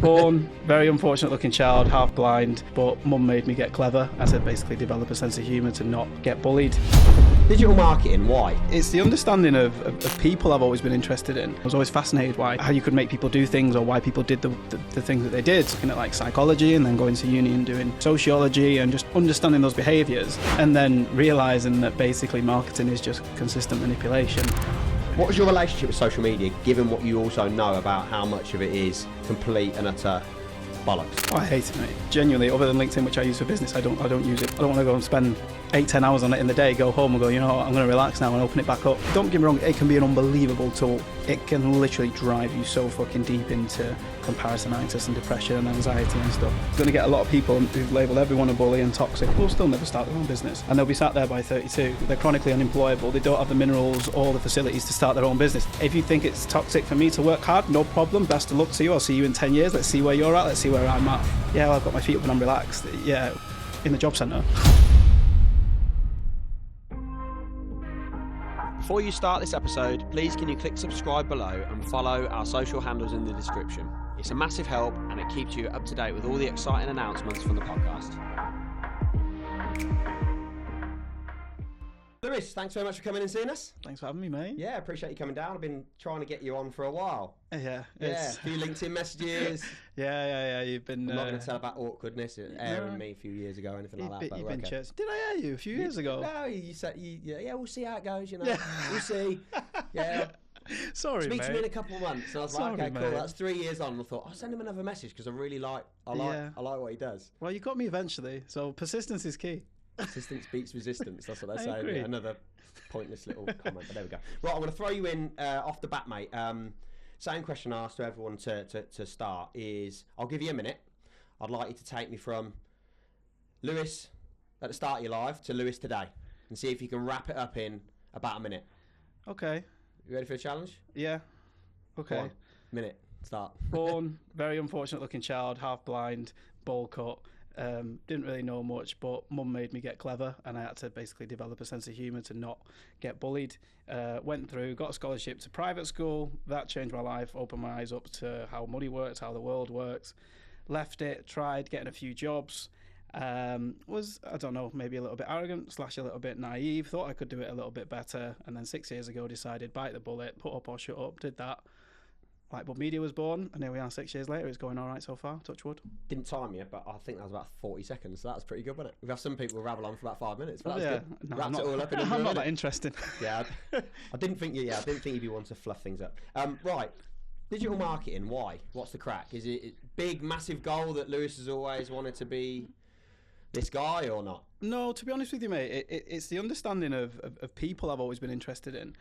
Born, very unfortunate looking child, half blind, but mum made me get clever. I said basically develop a sense of humour to not get bullied. Digital marketing, why? It's the understanding of people I've always been interested in. I was always fascinated by how you could make people do things or why people did the things that they did. Looking at like psychology and then going to uni and doing sociology and just understanding those behaviours and then realising that basically marketing is just consistent manipulation. What was your relationship with social media, given what you also know about how much of it is complete and utter bollocks? Oh, I hate it, mate. Genuinely, other than LinkedIn, which I use for business, I don't use it. I don't want to go and spend 8-10 hours on it in the day, go home and go, you know what, I'm going to relax now and open it back up. Don't get me wrong, it can be an unbelievable tool. It can literally drive you so fucking deep into comparisonitis and depression and anxiety and stuff. You're going to get a lot of people who've labelled everyone a bully and toxic who'll still never start their own business. And they'll be sat there by 32. They're chronically unemployable. They don't have the minerals or the facilities to start their own business. If you think it's toxic for me to work hard, no problem. Best of luck to you. I'll see you in 10 years. Let's see where you're at. Let's see where I'm at. Yeah, well, I've got my feet up and I'm relaxed. Yeah, in the job centre. Before you start this episode, please can you click subscribe below and follow our social handles in the description. It's a massive help and it keeps you up to date with all the exciting announcements from the podcast. Lewis, thanks very much for coming and seeing us. Thanks for having me, mate. Yeah, appreciate you coming down. I've been trying to get you on for a while. Yeah. A few LinkedIn messages. Yeah. You've been. I'm not going to tell about awkwardness airing me a few years ago or anything like that. You've been chasing. Did I air you a few years ago? No, you said, yeah, we'll see how it goes, you know. We'll see. Yeah. Sorry, Speak mate. to me in a couple of months. And I was Sorry, like, okay, mate. cool. That's 3 years on. And I thought, I'll send him another message because I really like what he does. Well, you got me eventually, so persistence is key. Persistence beats resistance. That's what they say. Agree. Another pointless little comment, but there we go. Right, I'm going to throw you in off the bat, mate. Same question I asked to everyone to start is, I'll give you a minute. I'd like you to take me from Lewis at the start of your life to Lewis today and see if you can wrap it up in about a minute. Okay. You ready for the challenge? Yeah. Okay. Go on. Minute. Start. Born, very unfortunate looking child, half blind, bowl cut. Didn't really know much, but mum made me get clever and I had to basically develop a sense of humour to not get bullied. Went through, got a scholarship to private school. That changed my life, opened my eyes up to how money works, how the world works. Left it, tried getting a few jobs. Was, I don't know, maybe a little bit arrogant / a little bit naive, thought I could do it a little bit better, and then 6 years ago decided bite the bullet, put up or shut up, did that. Lightbulb Media was born, and here we are 6 years later. It's going all right so far, touch wood. Didn't time you, but I think that was about 40 seconds, so that was pretty good, wasn't it? We've had some people who rabble on for about 5 minutes, but that was good. No, Wrapped it all up in under I'm a not minute. that interesting. Yeah, I didn't think you'd be one to fluff things up. Right, digital marketing, why? What's the crack? Is it a big, massive goal that Lewis has always wanted to be this guy or not? No, to be honest with you, mate, it's the understanding of people I've always been interested in.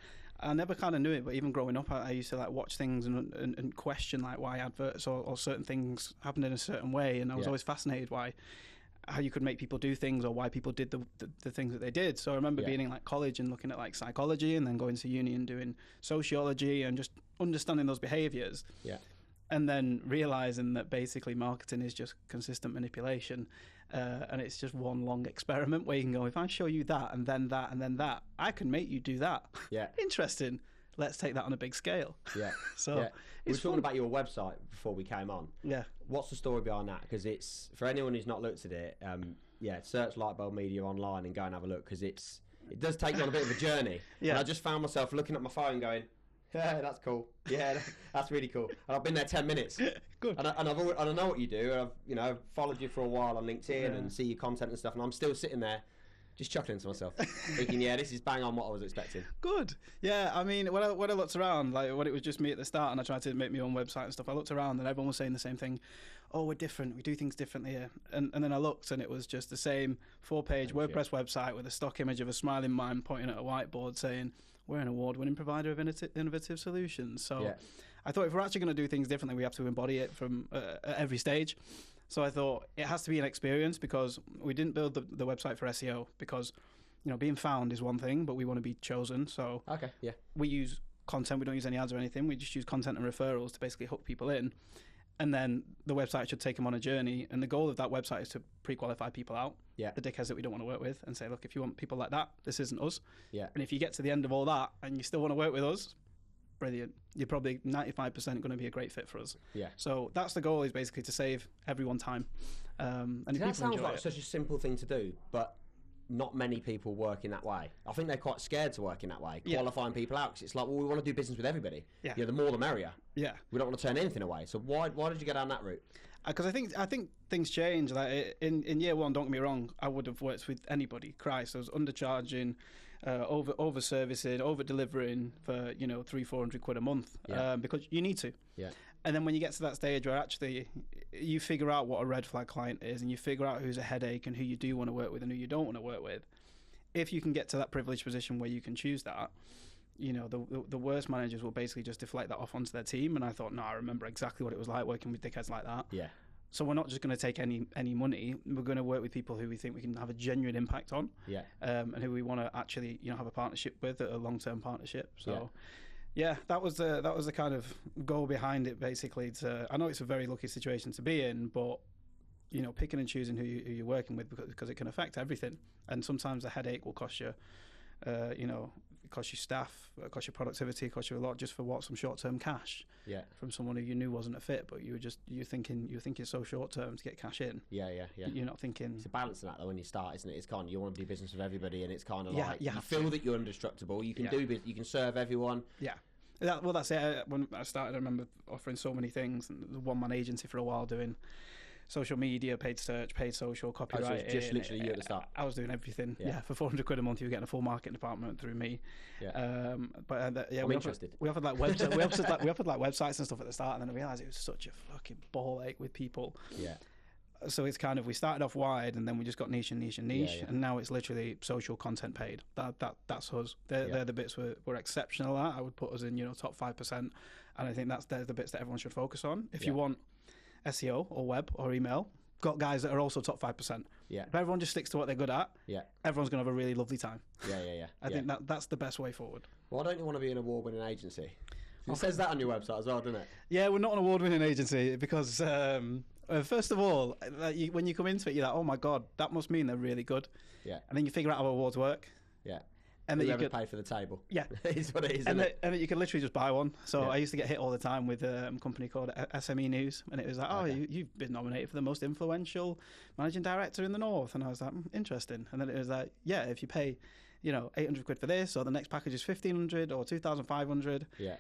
I never kind of knew it, but even growing up, I used to like watch things and question like why adverts or certain things happened in a certain way, and I was always fascinated by how you could make people do things or why people did the things that they did. So I remember being in like college and looking at like psychology and then going to uni and doing sociology and just understanding those behaviours. Yeah. And then realising that basically marketing is just consistent manipulation. And it's just one long experiment where you can go, if I show you that and then that and then that, I can make you do that. Yeah. Interesting. Let's take that on a big scale. Yeah. So we were talking about your website before we came on. Yeah. What's the story behind that? Because it's, for anyone who's not looked at it, search Lightbulb Media online and go and have a look, because it does take you on a bit of a journey. And I just found myself looking at my phone going, yeah, that's cool. Yeah, that's really cool. And I've been there 10 minutes. Good. And I know what you do. I've followed you for a while on LinkedIn and see your content and stuff. And I'm still sitting there, just chuckling to myself, thinking, yeah, this is bang on what I was expecting. Good. Yeah, I mean, when I looked around, like when it was just me at the start, and I tried to make my own website and stuff, I looked around and everyone was saying the same thing. Oh, we're different. We do things differently here. And then I looked and it was just the same 4-page WordPress website with a stock image of a smiling mime pointing at a whiteboard saying, we're an award-winning provider of innovative solutions. So I thought if we're actually going to do things differently, we have to embody it from at every stage. So I thought it has to be an experience, because we didn't build the website for SEO because, being found is one thing, but we want to be chosen. So we use content. We don't use any ads or anything. We just use content and referrals to basically hook people in. And then the website should take them on a journey. And the goal of that website is to pre-qualify people out, the dickheads that we don't want to work with, and say, look, if you want people like that, this isn't us. Yeah. And if you get to the end of all that and you still want to work with us, brilliant. You're probably 95% going to be a great fit for us. Yeah. So that's the goal, is basically to save everyone time. And if that people sounds enjoy like it, such a simple thing to do, but not many people work in that way. I think they're quite scared to work in that way, qualifying people out, because it's like, well, we want to do business with everybody. Yeah. The more the merrier. Yeah. We don't want to turn anything away. So why did you go down that route? Because I think things change. Like in year one, don't get me wrong, I would have worked with anybody. Christ, I was undercharging, over servicing, over delivering for £300-400 a month, because you need to. Yeah. And then when you get to that stage where actually you figure out what a red flag client is, and you figure out who's a headache and who you do want to work with and who you don't want to work with, if you can get to that privileged position where you can choose that, the worst managers will basically just deflect that off onto their team. And I thought, no, I remember exactly what it was like working with dickheads like that. Yeah. So we're not just going to take any money. We're going to work with people who we think we can have a genuine impact on. Yeah. And who we want to actually have a partnership with, a long-term partnership. So. Yeah, that was the kind of goal behind it, basically. I know it's a very lucky situation to be in, but picking and choosing who you're working with, because it can affect everything. And sometimes a headache will cost you, cost you staff, cost you productivity, cost you a lot just for some short-term cash. Yeah. From someone who you knew wasn't a fit, but you're thinking so short-term to get cash in. Yeah. You're not thinking. It's a balance in that though when you start, isn't it? It's kind of, you want to do business with everybody, and it's kind of like you feel that you're indestructible. You can you can serve everyone. Yeah. That's it. When I started, I remember offering so many things, and the one-man agency for a while, doing social media, paid search, paid social, copyright. So it's just literally you at the start. I was doing everything. Yeah, for £400 a month, you were getting a full marketing department through me. Yeah. I'm interested. We offered like websites. We offered like websites and stuff at the start, and then I realised it was such a fucking ball ache with people. Yeah. So it's kind of, we started off wide, and then we just got niche, and now it's literally social content paid. That's us. They're the bits we're exceptional at. I would put us in top 5%, and I think they're the bits that everyone should focus on. If you want SEO or web or email, got guys that are also top 5%. Yeah. If everyone just sticks to what they're good at, everyone's gonna have a really lovely time. Yeah. I think that's the best way forward. Why don't you want to be an award-winning agency? It says that on your website as well, doesn't it? Yeah, we're not an award-winning agency because first of all, when you come into it, you're like, oh my god, that must mean they're really good. Yeah. And then you figure out how awards work. Yeah. And then you could pay for the table. Yeah. It's what it is, and then you can literally just buy one. So I used to get hit all the time with a company called SME News, and it was like, you've been nominated for the most influential managing director in the North. And I was like, interesting. And then it was like, yeah, if you pay, £800 for this, or the next package is £1,500 or £2,500. Yeah.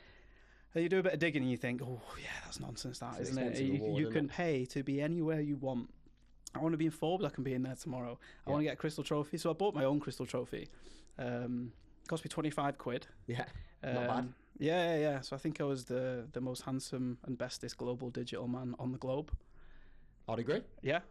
And you do a bit of digging and you think, oh yeah, that's nonsense, isn't it? You can pay to be anywhere you want. I want to be in Forbes, I can be in there tomorrow. I want to get a crystal trophy, so I bought my own crystal trophy. Cost me £25. Yeah, not bad. Yeah. So I think I was the most handsome and bestest global digital man on the globe. I'd agree. Yeah.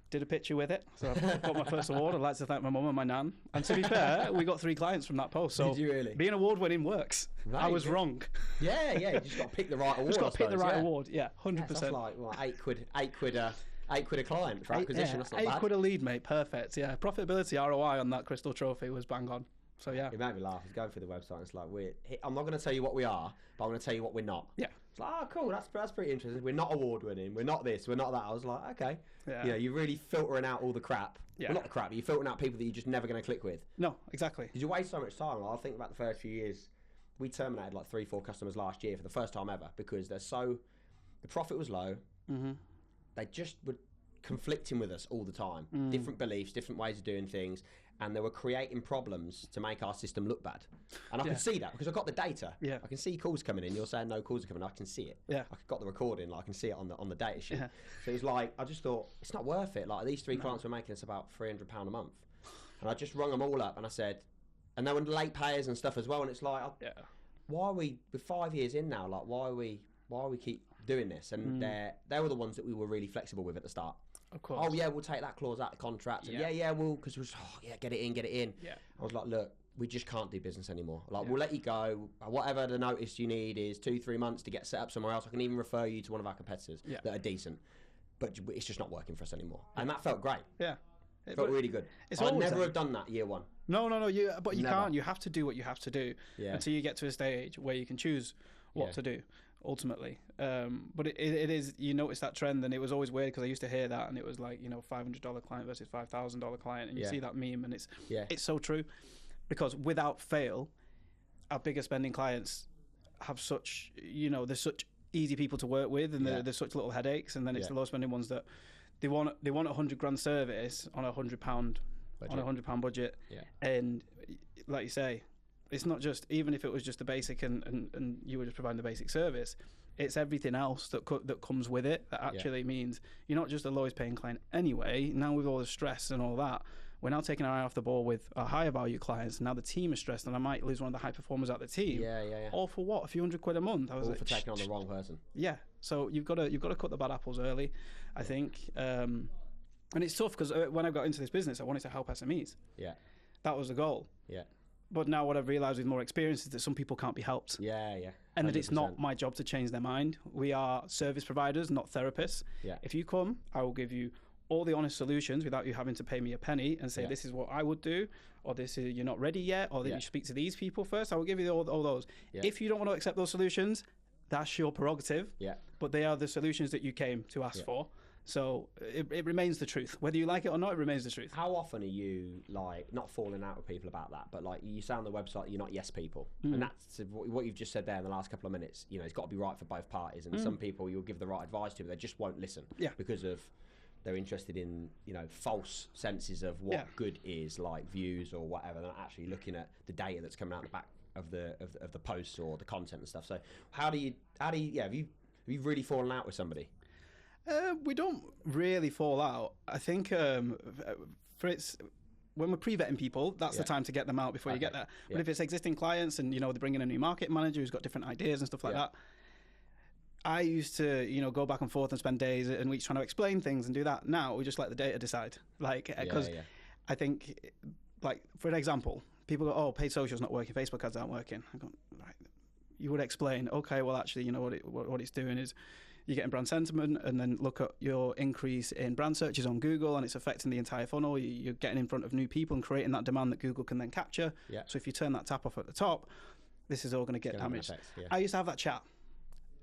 Did a picture with it, so I got my first award. I'd like to thank my mum and my nan. And to be fair, we got 3 clients from that post. So did you really? Being award-winning works. Right, I was wrong. Yeah. You just got to pick the right award. Just got to pick the right award. Yeah, 100%. That's like £8 a client for acquisition. That's not bad. £8 a lead, mate. Perfect. Yeah, profitability ROI on that crystal trophy was bang on. So yeah, it made me laugh. I was going through the website, and it's like, I'm not going to tell you what we are, but I'm going to tell you what we're not. Yeah. It's like, oh, cool. That's pretty interesting. We're not award winning. We're not this. We're not that. I was like, okay. Yeah. You're really filtering out all the crap. Yeah. Well, not the crap. But you're filtering out people that you're just never going to click with. No, exactly. Because you waste so much time. Like, I think about the first few years. We terminated like 3-4 customers last year for the first time ever because the profit was low. Mm-hmm. They just were conflicting with us all the time. Different beliefs, different ways of doing things. And they were creating problems to make our system look bad. And I can see that because I've got the data. Yeah. I can see calls coming in. You're saying no calls are coming. I can see it. Yeah. I got the recording. Like, I can see it on the data sheet. Yeah. So it was like, I just thought, it's not worth it. Like, these 3 clients were making us about £300 a month. And I just rung them all up and I said, and they were late payers and stuff as well. And it's like, why are we're 5 years in now? Like, why are we keep doing this? And they were the ones that we were really flexible with at the start. Of course. Oh yeah, we'll take that clause out of the contract. And we'll, because we was, get it in. Yeah. I was like, look, we just can't do business anymore. Like, we'll let you go. Whatever the notice you need is 2-3 months to get set up somewhere else. I can even refer you to one of our competitors that are decent. But it's just not working for us anymore. And that felt great. Yeah. It felt really good. I'd never have done that year one. No. But you can't. You have to do what you have to do until you get to a stage where you can choose what to do. Ultimately, but it is, you notice that trend, and it was always weird because I used to hear that, and it was like, $500 client versus $5,000 client, and you see that meme, and it's so true, because without fail, our bigger spending clients have such, there's such easy people to work with, and there's such little headaches, and then it's the low spending ones that they want a 100 grand service on a £100 budget, and like you say, it's not just, even if it was just the basic and you were just providing the basic service, it's everything else that comes with it that actually means you're not just the lowest paying client anyway. Now with all the stress and all that, we're now taking our eye off the ball with our higher value clients. Now the team is stressed, and I might lose one of the high performers out of the team. All for what? A few £100 a month. I was all like, for taking on the wrong person. Yeah. So you've got to cut the bad apples early, I think. And it's tough because when I got into this business, I wanted to help SMEs. Yeah. That was the goal. Yeah. But now what I've realised with more experience is that some people can't be helped. Yeah. 100%. And that it's not my job to change their mind. We are service providers, not therapists. Yeah. If you come, I will give you all the honest solutions without you having to pay me a penny and say, this is what I would do, or this is, you're not ready yet, or that you speak to these people first. I will give you all those. Yeah. If you don't want to accept those solutions, that's your prerogative. Yeah. But they are the solutions that you came to ask for. So it remains the truth. Whether you like it or not, it remains the truth. How often are you, like, not falling out with people about that, but like you say on the website you're not yes people, and that's what you've just said there in the last couple of minutes. It's got to be right for both parties, and some people you'll give the right advice to, but they just won't listen because of they're interested in false senses of what good is, like views or whatever. They're not actually looking at the data that's coming out the back of the posts or the content and stuff. So have you really fallen out with somebody? We don't really fall out. I think when we're pre-vetting people, that's the time to get them out before you get there. But if it's existing clients and they bring in a new marketing manager who's got different ideas and stuff like that, I used to go back and forth and spend days and weeks trying to explain things and do that. Now we just let the data decide, because I think, like, for an example, people go, "Oh, paid social's not working, Facebook ads aren't working." I go, right. You would explain, okay, well actually, what it's doing is you're getting brand sentiment, and then look at your increase in brand searches on Google, and it's affecting the entire funnel. You're getting in front of new people and creating that demand that Google can then capture. Yeah. So if you turn that tap off at the top, this is all going to get damaged. I used to have that chat.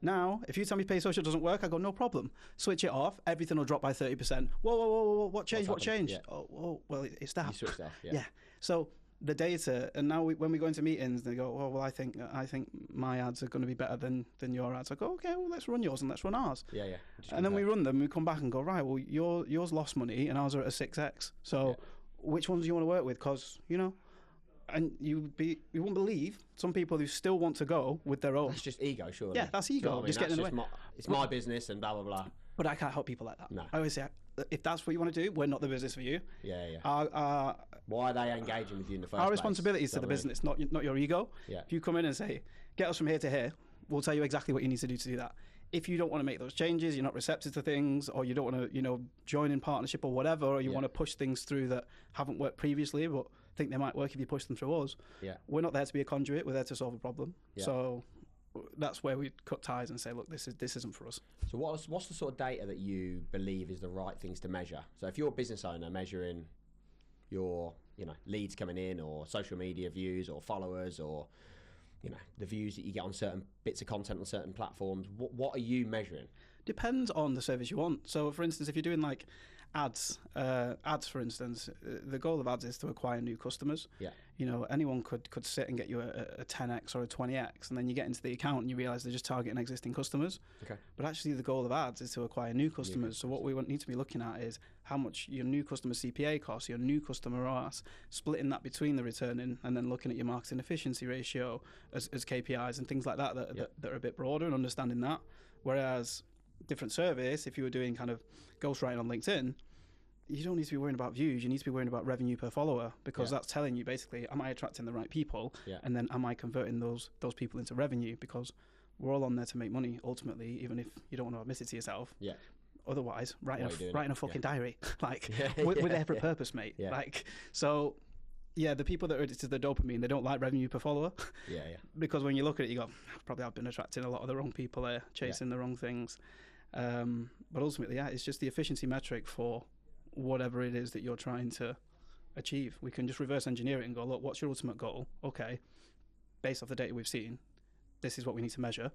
Now, if you tell me paid social doesn't work, I go, no problem. Switch it off. Everything will drop by 30%. Whoa. What changed? What changed? Yeah. Oh, well, it's that. You switched off. Yeah. So the data, and now when we go into meetings, they go, well, I think my ads are going to be better than your ads. I go, okay, well, let's run yours and let's run ours. Yeah. And then we run them. We come back and go, right, well, yours lost money and ours are at a 6x. So which ones do you want to work with? Because and you won't believe some people who still want to go with their own. That's just ego, surely. Yeah, that's ego. Just getting in the way. It's my business and blah, blah, blah. But I can't help people like that. No. I always say, if that's what you want to do, we're not the business for you. Yeah. Why are they engaging with you in the first place? Our responsibility is to the business, not your ego. Yeah. If you come in and say, get us from here to here, we'll tell you exactly what you need to do that. If you don't want to make those changes, you're not receptive to things, or you don't want to, join in partnership or whatever, or you want to push things through that haven't worked previously, but think they might work if you push them through us. Yeah. We're not there to be a conduit. We're there to solve a problem. Yeah. So that's where we cut ties and say, look, this isn't for us. So what's the sort of data that you believe is the right things to measure? So if you're a business owner measuring your leads coming in, or social media views, or followers, or the views that you get on certain bits of content on certain platforms, what are you measuring? Depends on the service you want. So for instance, if you're doing like ads for instance, the goal of ads is to acquire new customers. Yeah. Anyone could sit and get you a 10x or a 20x, and then you get into the account and you realize they're just targeting existing customers. Okay. But actually the goal of ads is to acquire new customers. So what we need to be looking at is how much your new customer CPA costs, your new customer ROAS, splitting that between the returning, and then looking at your marketing efficiency ratio as KPIs and things like that are a bit broader, and understanding that. Whereas different service, if you were doing kind of ghostwriting on LinkedIn, you don't need to be worrying about views. You need to be worrying about revenue per follower, because that's telling you basically, am I attracting the right people? Yeah. And then am I converting those people into revenue? Because we're all on there to make money ultimately, even if you don't want to admit it to yourself. Yeah. Otherwise, writing a fucking diary, we're there for a purpose, mate. Yeah. The people that are addicted to the dopamine, they don't like revenue per follower. Yeah. Because when you look at it, you go, probably I've been attracting a lot of the wrong people there, chasing the wrong things. But ultimately, it's just the efficiency metric for whatever it is that you're trying to achieve. We can just reverse engineer it and go, look, what's your ultimate goal? Okay, based off the data we've seen, this is what we need to measure.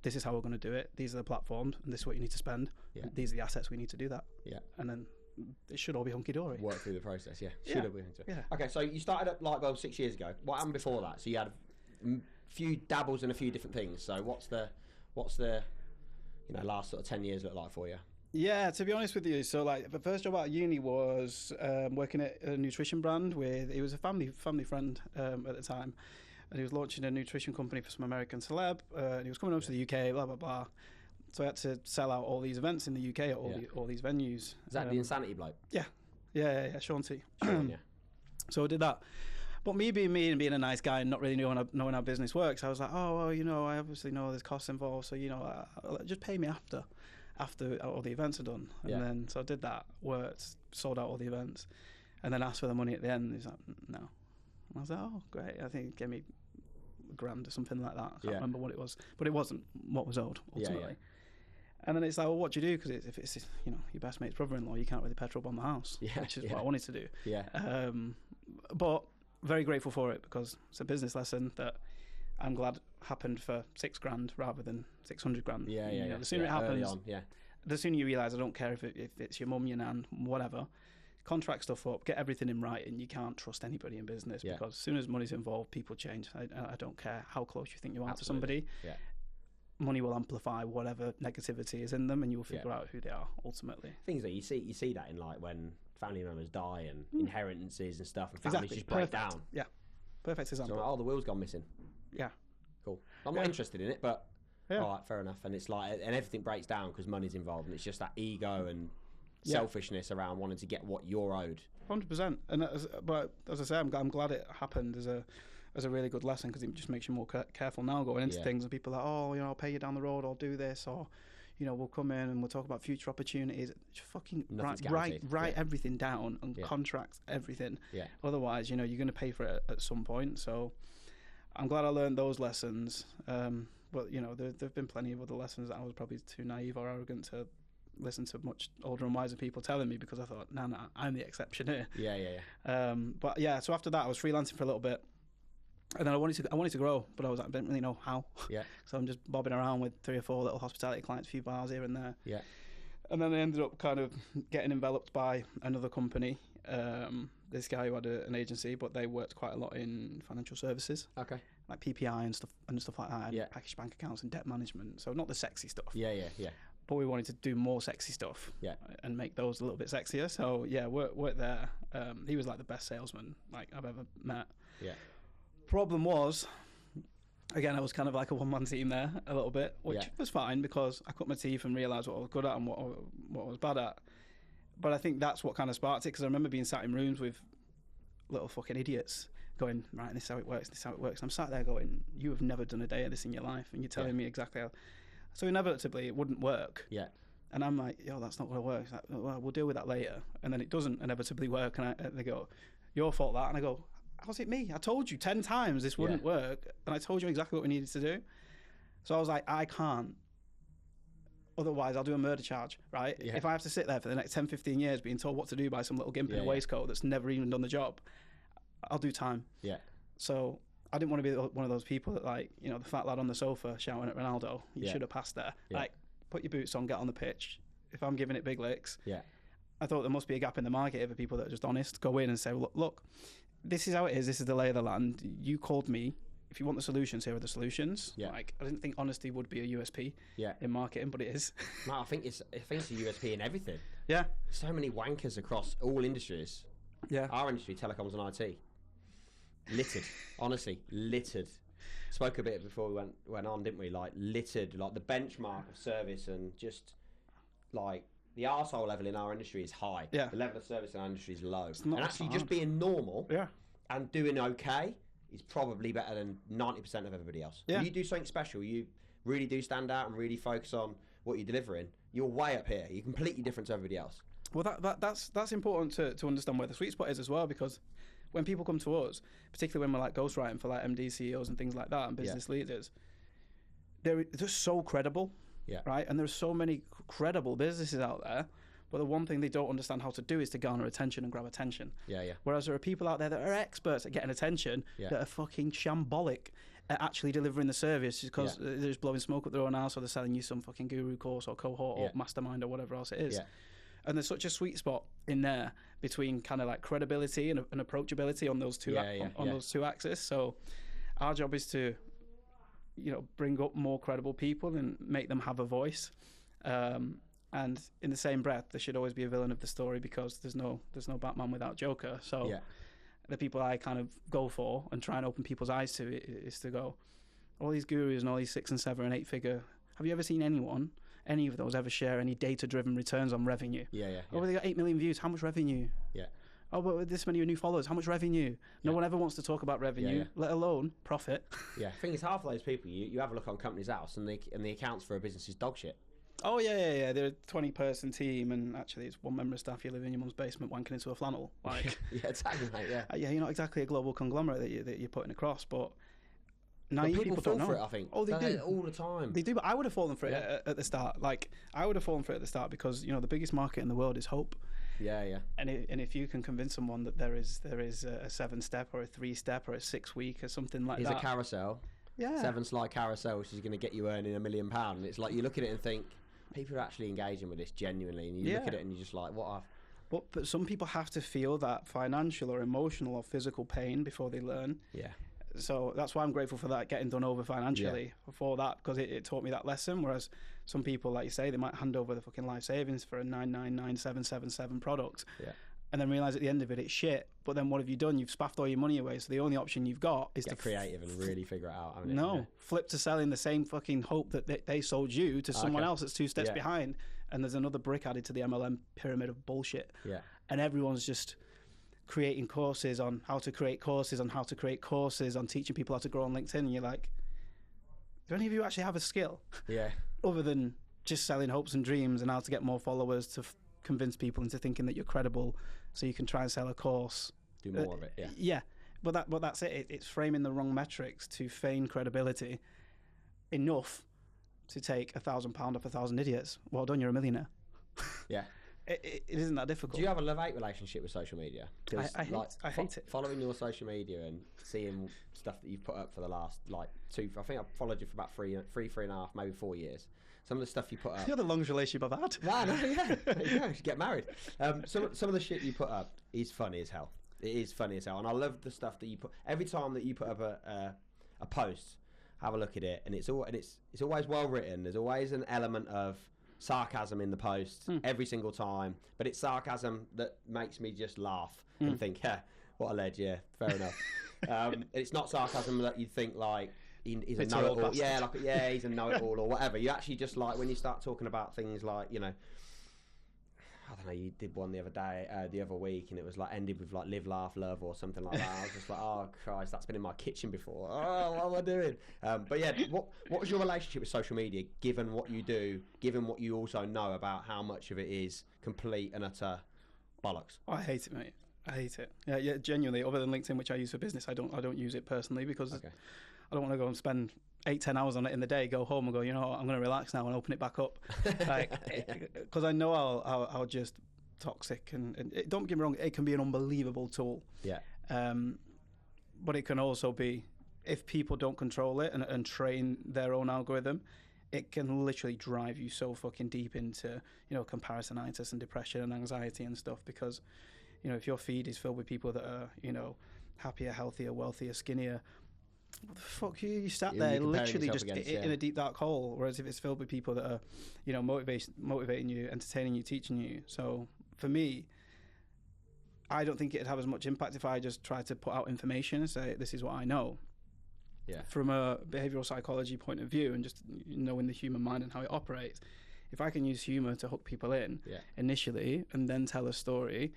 This is how we're going to do it. These are the platforms, and this is what you need to spend. Yeah. These are the assets we need to do that. Yeah. And then it should all be hunky-dory. Work through the process, yeah. Should all be hunky-dory. Yeah. Okay, so you started up Lightbulb 6 years ago. What happened before that? So you had few dabbles in a few different things. So what's the last sort of 10 years look like for you? Yeah, to be honest with you, so like the first job out of uni was working at a nutrition brand with, he was a family friend at the time, and he was launching a nutrition company for some American celeb, and he was coming over to the UK, blah blah blah. So I had to sell out all these events in the UK at all these venues. Is that the Insanity bloke? Yeah, Sean T. Sean, yeah. So I did that. But me being me and being a nice guy and not really knowing how business works, I was like, oh, well, I obviously know there's costs involved, so, just pay me after all the events are done. And then, so I did that, worked, sold out all the events, and then asked for the money at the end. He's like, no. And I was like, oh, great. I think he gave me $1,000 or something like that. I can't remember what it was, but it wasn't what was owed, ultimately. And then it's like, well, what do you do? Because if it's your best mate's brother-in-law, you can't really petrol bomb the house, which is what I wanted to do. But very grateful for it, because it's a business lesson that I'm glad happened for $6,000 rather than $600,000. The sooner it happens, the sooner you realise, I don't care if it's your mum, your nan, whatever. Contract stuff up, get everything in writing. You can't trust anybody in business because as soon as money's involved, people change. I don't care how close you think you are to somebody. Money will amplify whatever negativity is in them, and you'll figure out who they are ultimately. Things that you see that in, like when family members die and inheritances and stuff, and families just break down. Yeah, perfect example. So, the wheel's gone missing. Yeah, cool. I'm not interested in it, but all right, fair enough. And it's like, and everything breaks down because money's involved, and it's just that ego and selfishness around wanting to get what you're owed. 100%. And but as I say, I'm glad it happened as a really good lesson, because it just makes you more careful now going into things. And people are like, oh, I'll pay you down the road, I'll do this, or we'll come in and we'll talk about future opportunities. Just fucking write everything down and contract everything. Otherwise, you're going to pay for it at some point. So I'm glad I learned those lessons. But there've been plenty of other lessons that I was probably too naive or arrogant to listen to much older and wiser people telling me, because I thought, nah, I'm the exception here. But yeah, so after that I was freelancing for a little bit, and then I wanted to grow, but I didn't really know how. So I'm just bobbing around with 3 or 4 little hospitality clients, a few bars here and there. And then I ended up kind of getting enveloped by another company. This guy who had an agency, but they worked quite a lot in financial services. Like PPI and stuff like that, and packaged bank accounts and debt management. So not the sexy stuff. But we wanted to do more sexy stuff and make those a little bit sexier. So worked there. He was like the best salesman I've ever met. Problem was, again, I was kind of like a one-man team there a little bit, which was fine, because I cut my teeth and realised what I was good at and what I was bad at. But I think that's what kind of sparked it, because I remember being sat in rooms with little fucking idiots going, right, this is how it works, this is how it works. And I'm sat there going, you have never done a day of this in your life, and you're telling me exactly how. So inevitably it wouldn't work. And I'm like, yo, that's not going to work. Like, well, we'll deal with that later. And then it doesn't inevitably work, and they go, your fault that. And I go, how's it me? I told you 10 times this wouldn't work, and I told you exactly what we needed to do. So I was like, I can't. Otherwise, I'll do a murder charge, right? If I have to sit there for the next 10, 15 years being told what to do by some little gimp in a waistcoat that's never even done the job, I'll do time. So I didn't want to be one of those people that, the fat lad on the sofa shouting at Ronaldo, you should have passed there. Put your boots on, get on the pitch. If I'm giving it big licks, I thought there must be a gap in the market for people that are just honest, go in and say, look, this is how it is, this is the lay of the land. You called me. If you want the solutions, here are the solutions. I didn't think honesty would be a USP in marketing, but it is. No, I think it's a USP in everything. So many wankers across all industries. Our industry, telecoms and IT, littered. Honestly, littered. Spoke a bit before we went on, didn't we? Littered, the benchmark of service, and just the arsehole level in our industry is high. The level of service in our industry is low. And actually just being normal and doing okay is probably better than 90% of everybody else. When you do something special, you really do stand out and really focus on what you're delivering, you're way up here. You're completely different to everybody else. Well, that's important to understand where the sweet spot is as well, because when people come to us, particularly when we're ghostwriting for MD, CEOs and things like that, and business leaders, they're so credible, right? And there's so many credible businesses out there, but the one thing they don't understand how to do is to garner attention and grab attention. Whereas there are people out there that are experts at getting attention that are fucking shambolic at actually delivering the service, because they're just blowing smoke up their own ass, or they're selling you some fucking guru course or cohort or mastermind or whatever else it is. And there's such a sweet spot in there between kind of credibility and approachability on those two those two axes. So our job is to bring up more credible people and make them have a voice. And in the same breath, there should always be a villain of the story, because there's no Batman without Joker. So the people I kind of go for and try and open people's eyes to it is to go, all these gurus and all these 6 and 7 and 8 figure. Have you ever seen any of those ever share any data-driven returns on revenue? Oh, they got 8 million views. How much revenue? Oh, but with this many new followers, how much revenue? No one ever wants to talk about revenue, let alone profit. I think it's half of those people. You have a look on Company's House, and the accounts for a business is dog shit. Oh, yeah. They're a 20-person team, and actually it's one member of staff. You live in your mum's basement wanking into a flannel. Like, exactly, mate, you're not exactly a global conglomerate that you're putting across, but naive people fall don't know. for it, I think. Oh, they do. All the time. They do, but I would have fallen for it at the start. Like, I would have fallen for it at the start because, the biggest market in the world is hope. And if you can convince someone that there is a 7-step or a 3-step or a 6-week or something like that. Here's a carousel. 7-slide carousel, which is going to get you earning £1 million. And it's like, you look at it and think, people are actually engaging with this genuinely, and you look at it and you're just like, what? But some people have to feel that financial or emotional or physical pain before they learn. So that's why I'm grateful for that getting done over financially for that, because it taught me that lesson. Whereas some people, like you say, they might hand over the fucking life savings for a 999777 product, and then realize at the end of it it's shit. But then what have you done? You've spaffed all your money away. So the only option you've got is get to creative and really figure it out. Flip to selling the same fucking hope that they sold you to someone else that's 2 steps behind, and there's another brick added to the MLM pyramid of bullshit. And everyone's just creating courses on how to create courses on how to create courses on teaching people how to grow on LinkedIn, and you're like, do any of you actually have a skill other than just selling hopes and dreams and how to get more followers to convince people into thinking that you're credible so you can try and sell a course, do more of it? But that's it. It's framing the wrong metrics to feign credibility enough to take £1,000 off 1,000 idiots. Well done, you're a millionaire. It isn't that difficult. Do you have a love-hate relationship with social media? I hate it. Following your social media and seeing stuff that you've put up for the last I think I've followed you for about 3.5, maybe 4 years. Some of the stuff you put up. You're the longest relationship I've had. You should get married. Some of the shit you put up is funny as hell. It is funny as hell, and I love the stuff that you put. Every time that you put up a post, have a look at it, and it's always well written. There's always an element of sarcasm in the post every single time, but it's sarcasm that makes me just laugh and think, what a ledge, fair enough. It's not sarcasm that you think like he's a know-it-all, he's a know-it-all or whatever. You actually just like, when you start talking about things like, I don't know, you did one the other week, and it was like ended with like live, laugh, love or something like that. I was just like, oh Christ, that's been in my kitchen before. Oh, what am I doing? But yeah, what was your relationship with social media, given what you do, given what you also know about how much of it is complete and utter bollocks? I hate it, mate. I hate it. Yeah, genuinely. Other than LinkedIn, which I use for business, I don't use it personally because I don't want to go and spend 8-10 hours on it in the day, go home and go, I'm going to relax now and open it back up. Because I know how just toxic and don't get me wrong, it can be an unbelievable tool. But it can also be, if people don't control it and train their own algorithm, it can literally drive you so fucking deep into, comparisonitis and depression and anxiety and stuff. Because, if your feed is filled with people that are, happier, healthier, wealthier, skinnier, what the fuck, you sat there literally just in a deep dark hole. Whereas if it's filled with people that are, motivating you, entertaining you, teaching you. So for me, I don't think it'd have as much impact if I just tried to put out information and say, this is what I know. From a behavioral psychology point of view, and just knowing the human mind and how it operates. If I can use humor to hook people in initially, and then tell a story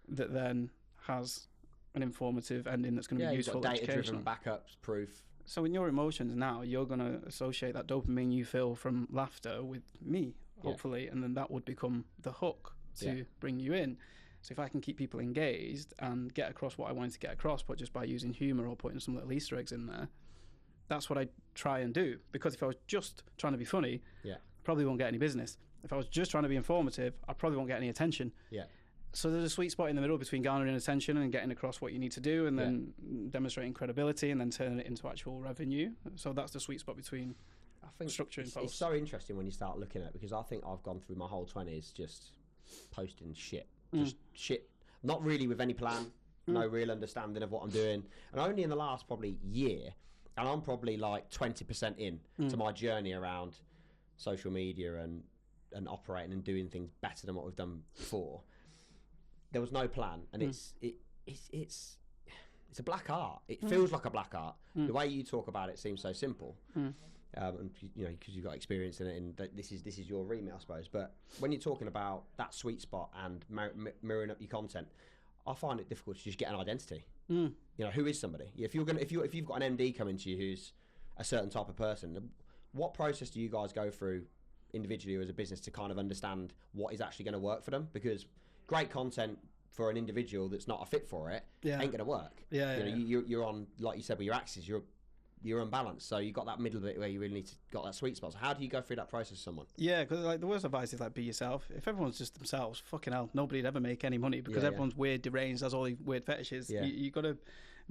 that then has an informative ending that's going to be useful, data-driven backups, proof. So in your emotions now, you're going to associate that dopamine you feel from laughter with me, hopefully, and then that would become the hook to bring you in. So if I can keep people engaged and get across what I wanted to get across, but just by using humour or putting some little Easter eggs in there, that's what I try and do. Because if I was just trying to be funny, probably won't get any business. If I was just trying to be informative, I probably won't get any attention. So there's a sweet spot in the middle between garnering attention and getting across what you need to do, and then demonstrating credibility, and then turning it into actual revenue. So that's the sweet spot between, I think, structuring posts. It's so interesting when you start looking at it, because I think I've gone through my whole 20s just posting shit. Just shit. Not really with any plan, no real understanding of what I'm doing. And only in the last probably year and I'm probably like 20% in to my journey around social media and operating and doing things better than what we've done before. There was no plan, and it's a black art. It feels like a black art. The way you talk about it seems so simple, and you know, because you've got experience in it, and this is your remit, I suppose. But when you're talking about that sweet spot and mirroring up your content, I find it difficult to just get an identity. You know, who is somebody? If you've got an MD coming to you who's a certain type of person, what process do you guys go through individually or as a business to kind of understand what is actually going to work for them? Because great content for an individual that's not a fit for it ain't going to work. You're on, like you said, with your axes, you're unbalanced, so you got that middle bit where you really need to got that sweet spot. So how do you go through that process with someone? Yeah, because like the worst advice is like be yourself. If everyone's just themselves, fucking hell, nobody'd ever make any money because everyone's weird, deranged, has all these weird fetishes. You got to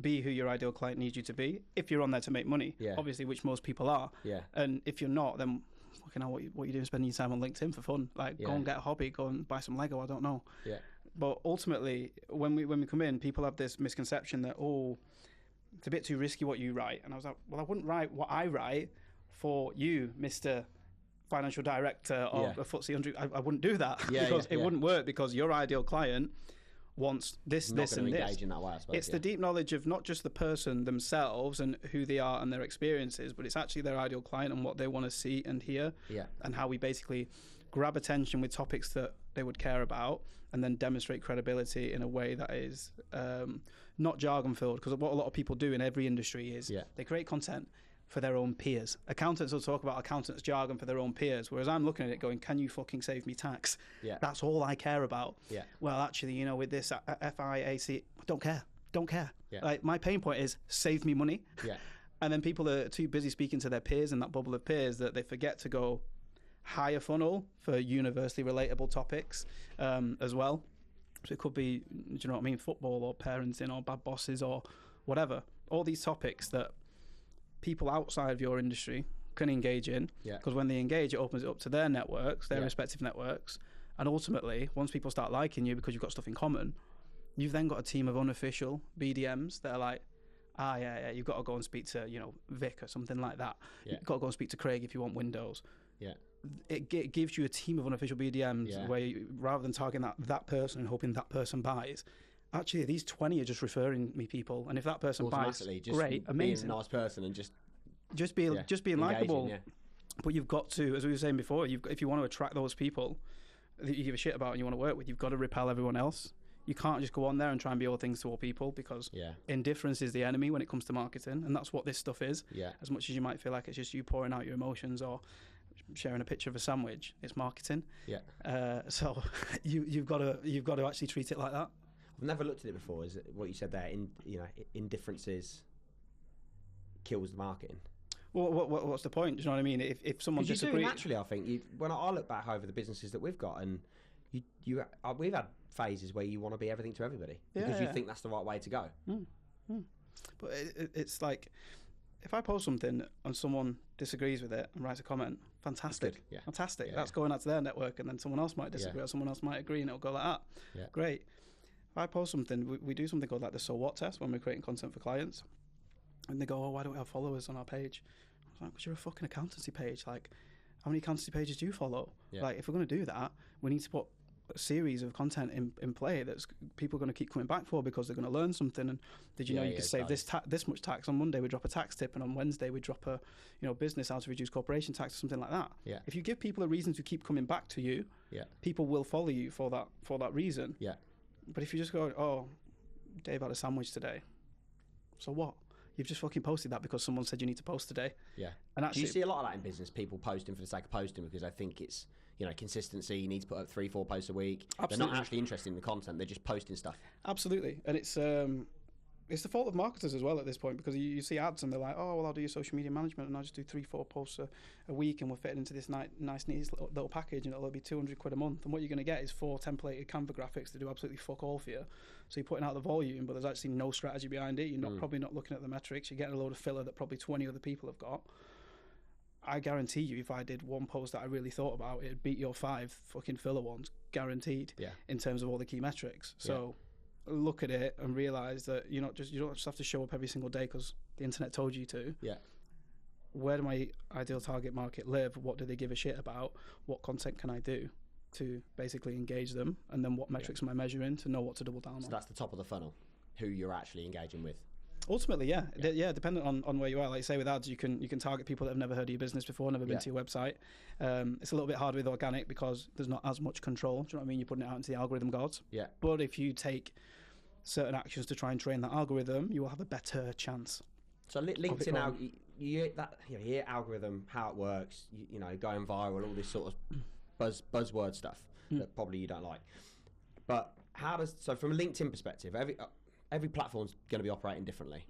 be who your ideal client needs you to be if you're on there to make money, obviously, which most people are. And if you're not, then fucking hell, what you doing spending your time on LinkedIn for fun? Like go and get a hobby, go and buy some Lego, I don't know. But ultimately, when we come in, people have this misconception that, it's a bit too risky what you write. And I was like, well, I wouldn't write what I write for you, Mr. Financial Director of a FTSE 100. I wouldn't do that because it wouldn't work, because your ideal client wants this, this and this. In that way, I suppose, it's the deep knowledge of not just the person themselves and who they are and their experiences, but it's actually their ideal client and what they want to see and hear, and how we basically grab attention with topics that they would care about and then demonstrate credibility in a way that is not jargon filled, because what a lot of people do in every industry is they create content for their own peers. Accountants will talk about accountants jargon for their own peers, whereas I'm looking at it going, can you fucking save me tax? That's all I care about. Well, actually, you know, with this FIAC, don't care. Like, my pain point is save me money. And then people are too busy speaking to their peers in that bubble of peers that they forget to go higher funnel for universally relatable topics as well. So it could be, do you know what I mean, football or parenting or bad bosses or whatever. All these topics that people outside of your industry can engage in, because when they engage, it opens it up to their networks, their respective networks, and ultimately, once people start liking you because you've got stuff in common, you've then got a team of unofficial BDMs that are like, you've got to go and speak to, you know, Vic or something like that. You've got to go and speak to Craig if you want Windows. It gives you a team of unofficial BDMs where you, rather than targeting that person and hoping that person buys, actually these 20 are just referring me people, and if that person buys, great, amazing, being a nice person and just being likable. But you've got to, as we were saying before, if you want to attract those people that you give a shit about and you want to work with, you've got to repel everyone else. You can't just go on there and try and be all things to all people, because indifference is the enemy when it comes to marketing, and that's what this stuff is. As much as you might feel like it's just you pouring out your emotions or sharing a picture of a sandwich, it's marketing. So you've got to actually treat it like that. I've never looked at it before. Is it what you said there? Indifferences kills the marketing. Well, what's the point? Do you know what I mean? If someone disagrees, naturally, I think when I look back over the businesses that we've got, and we've had phases where you want to be everything to everybody because you think that's the right way to go. But it's like, if I post something and someone disagrees with it and writes a comment, fantastic. Fantastic. That's going out to their network, and then someone else might disagree or someone else might agree, and it'll go like that. Great. If I post something, we do something called like the so what test when we're creating content for clients, and they go, why don't we have followers on our page? I was like, because you're a fucking accountancy page. Like, how many accountancy pages do you follow? Like, if we're going to do that, we need to put a series of content in play that's people are going to keep coming back for, because they're going to learn something. And did you know you could save this much tax? On Monday we drop a tax tip, and on Wednesday we drop a business how to reduce corporation tax or something like that. If you give people a reason to keep coming back to you, people will follow you for that reason. But if you just go, Dave had a sandwich today, so what? You've just fucking posted that because someone said you need to post today. And actually, do you see a lot of that in business? People posting for the sake of posting because I think it's, consistency. You need to put up 3-4 posts a week. Absolutely. They're not actually interested in the content. They're just posting stuff. Absolutely. And it's the fault of marketers as well at this point, because you see ads and they're like, oh, well, I'll do your social media management and I'll just do 3-4 posts a week and we'll fit it into this nice neat little package, and it'll be £200 a month. And what you're going to get is 4 templated Canva graphics to do absolutely fuck all for you. So you're putting out the volume, but there's actually no strategy behind it. You're probably not looking at the metrics. You're getting a load of filler that probably 20 other people have got. I guarantee you, if I did one post that I really thought about, it'd beat your 5 fucking filler ones, guaranteed, in terms of all the key metrics. So look at it and realise that you don't just have to show up every single day because the internet told you to. Yeah. Where do my ideal target market live? What do they give a shit about? What content can I do to basically engage them? And then what metrics am I measuring to know what to double down on? So that's the top of the funnel, who you're actually engaging with. Ultimately, yeah. Depending on where you are, like say with ads, you can target people that have never heard of your business before, never been to your website. It's a little bit hard with organic because there's not as much control. Do you know what I mean? You're putting it out into the algorithm gods. Yeah. But if you take certain actions to try and train that algorithm, you will have a better chance. So LinkedIn, you hear algorithm, how it works, you know, going viral, all this sort of buzzword stuff that probably you don't like. But so from a LinkedIn perspective, every platform's going to be operating differently.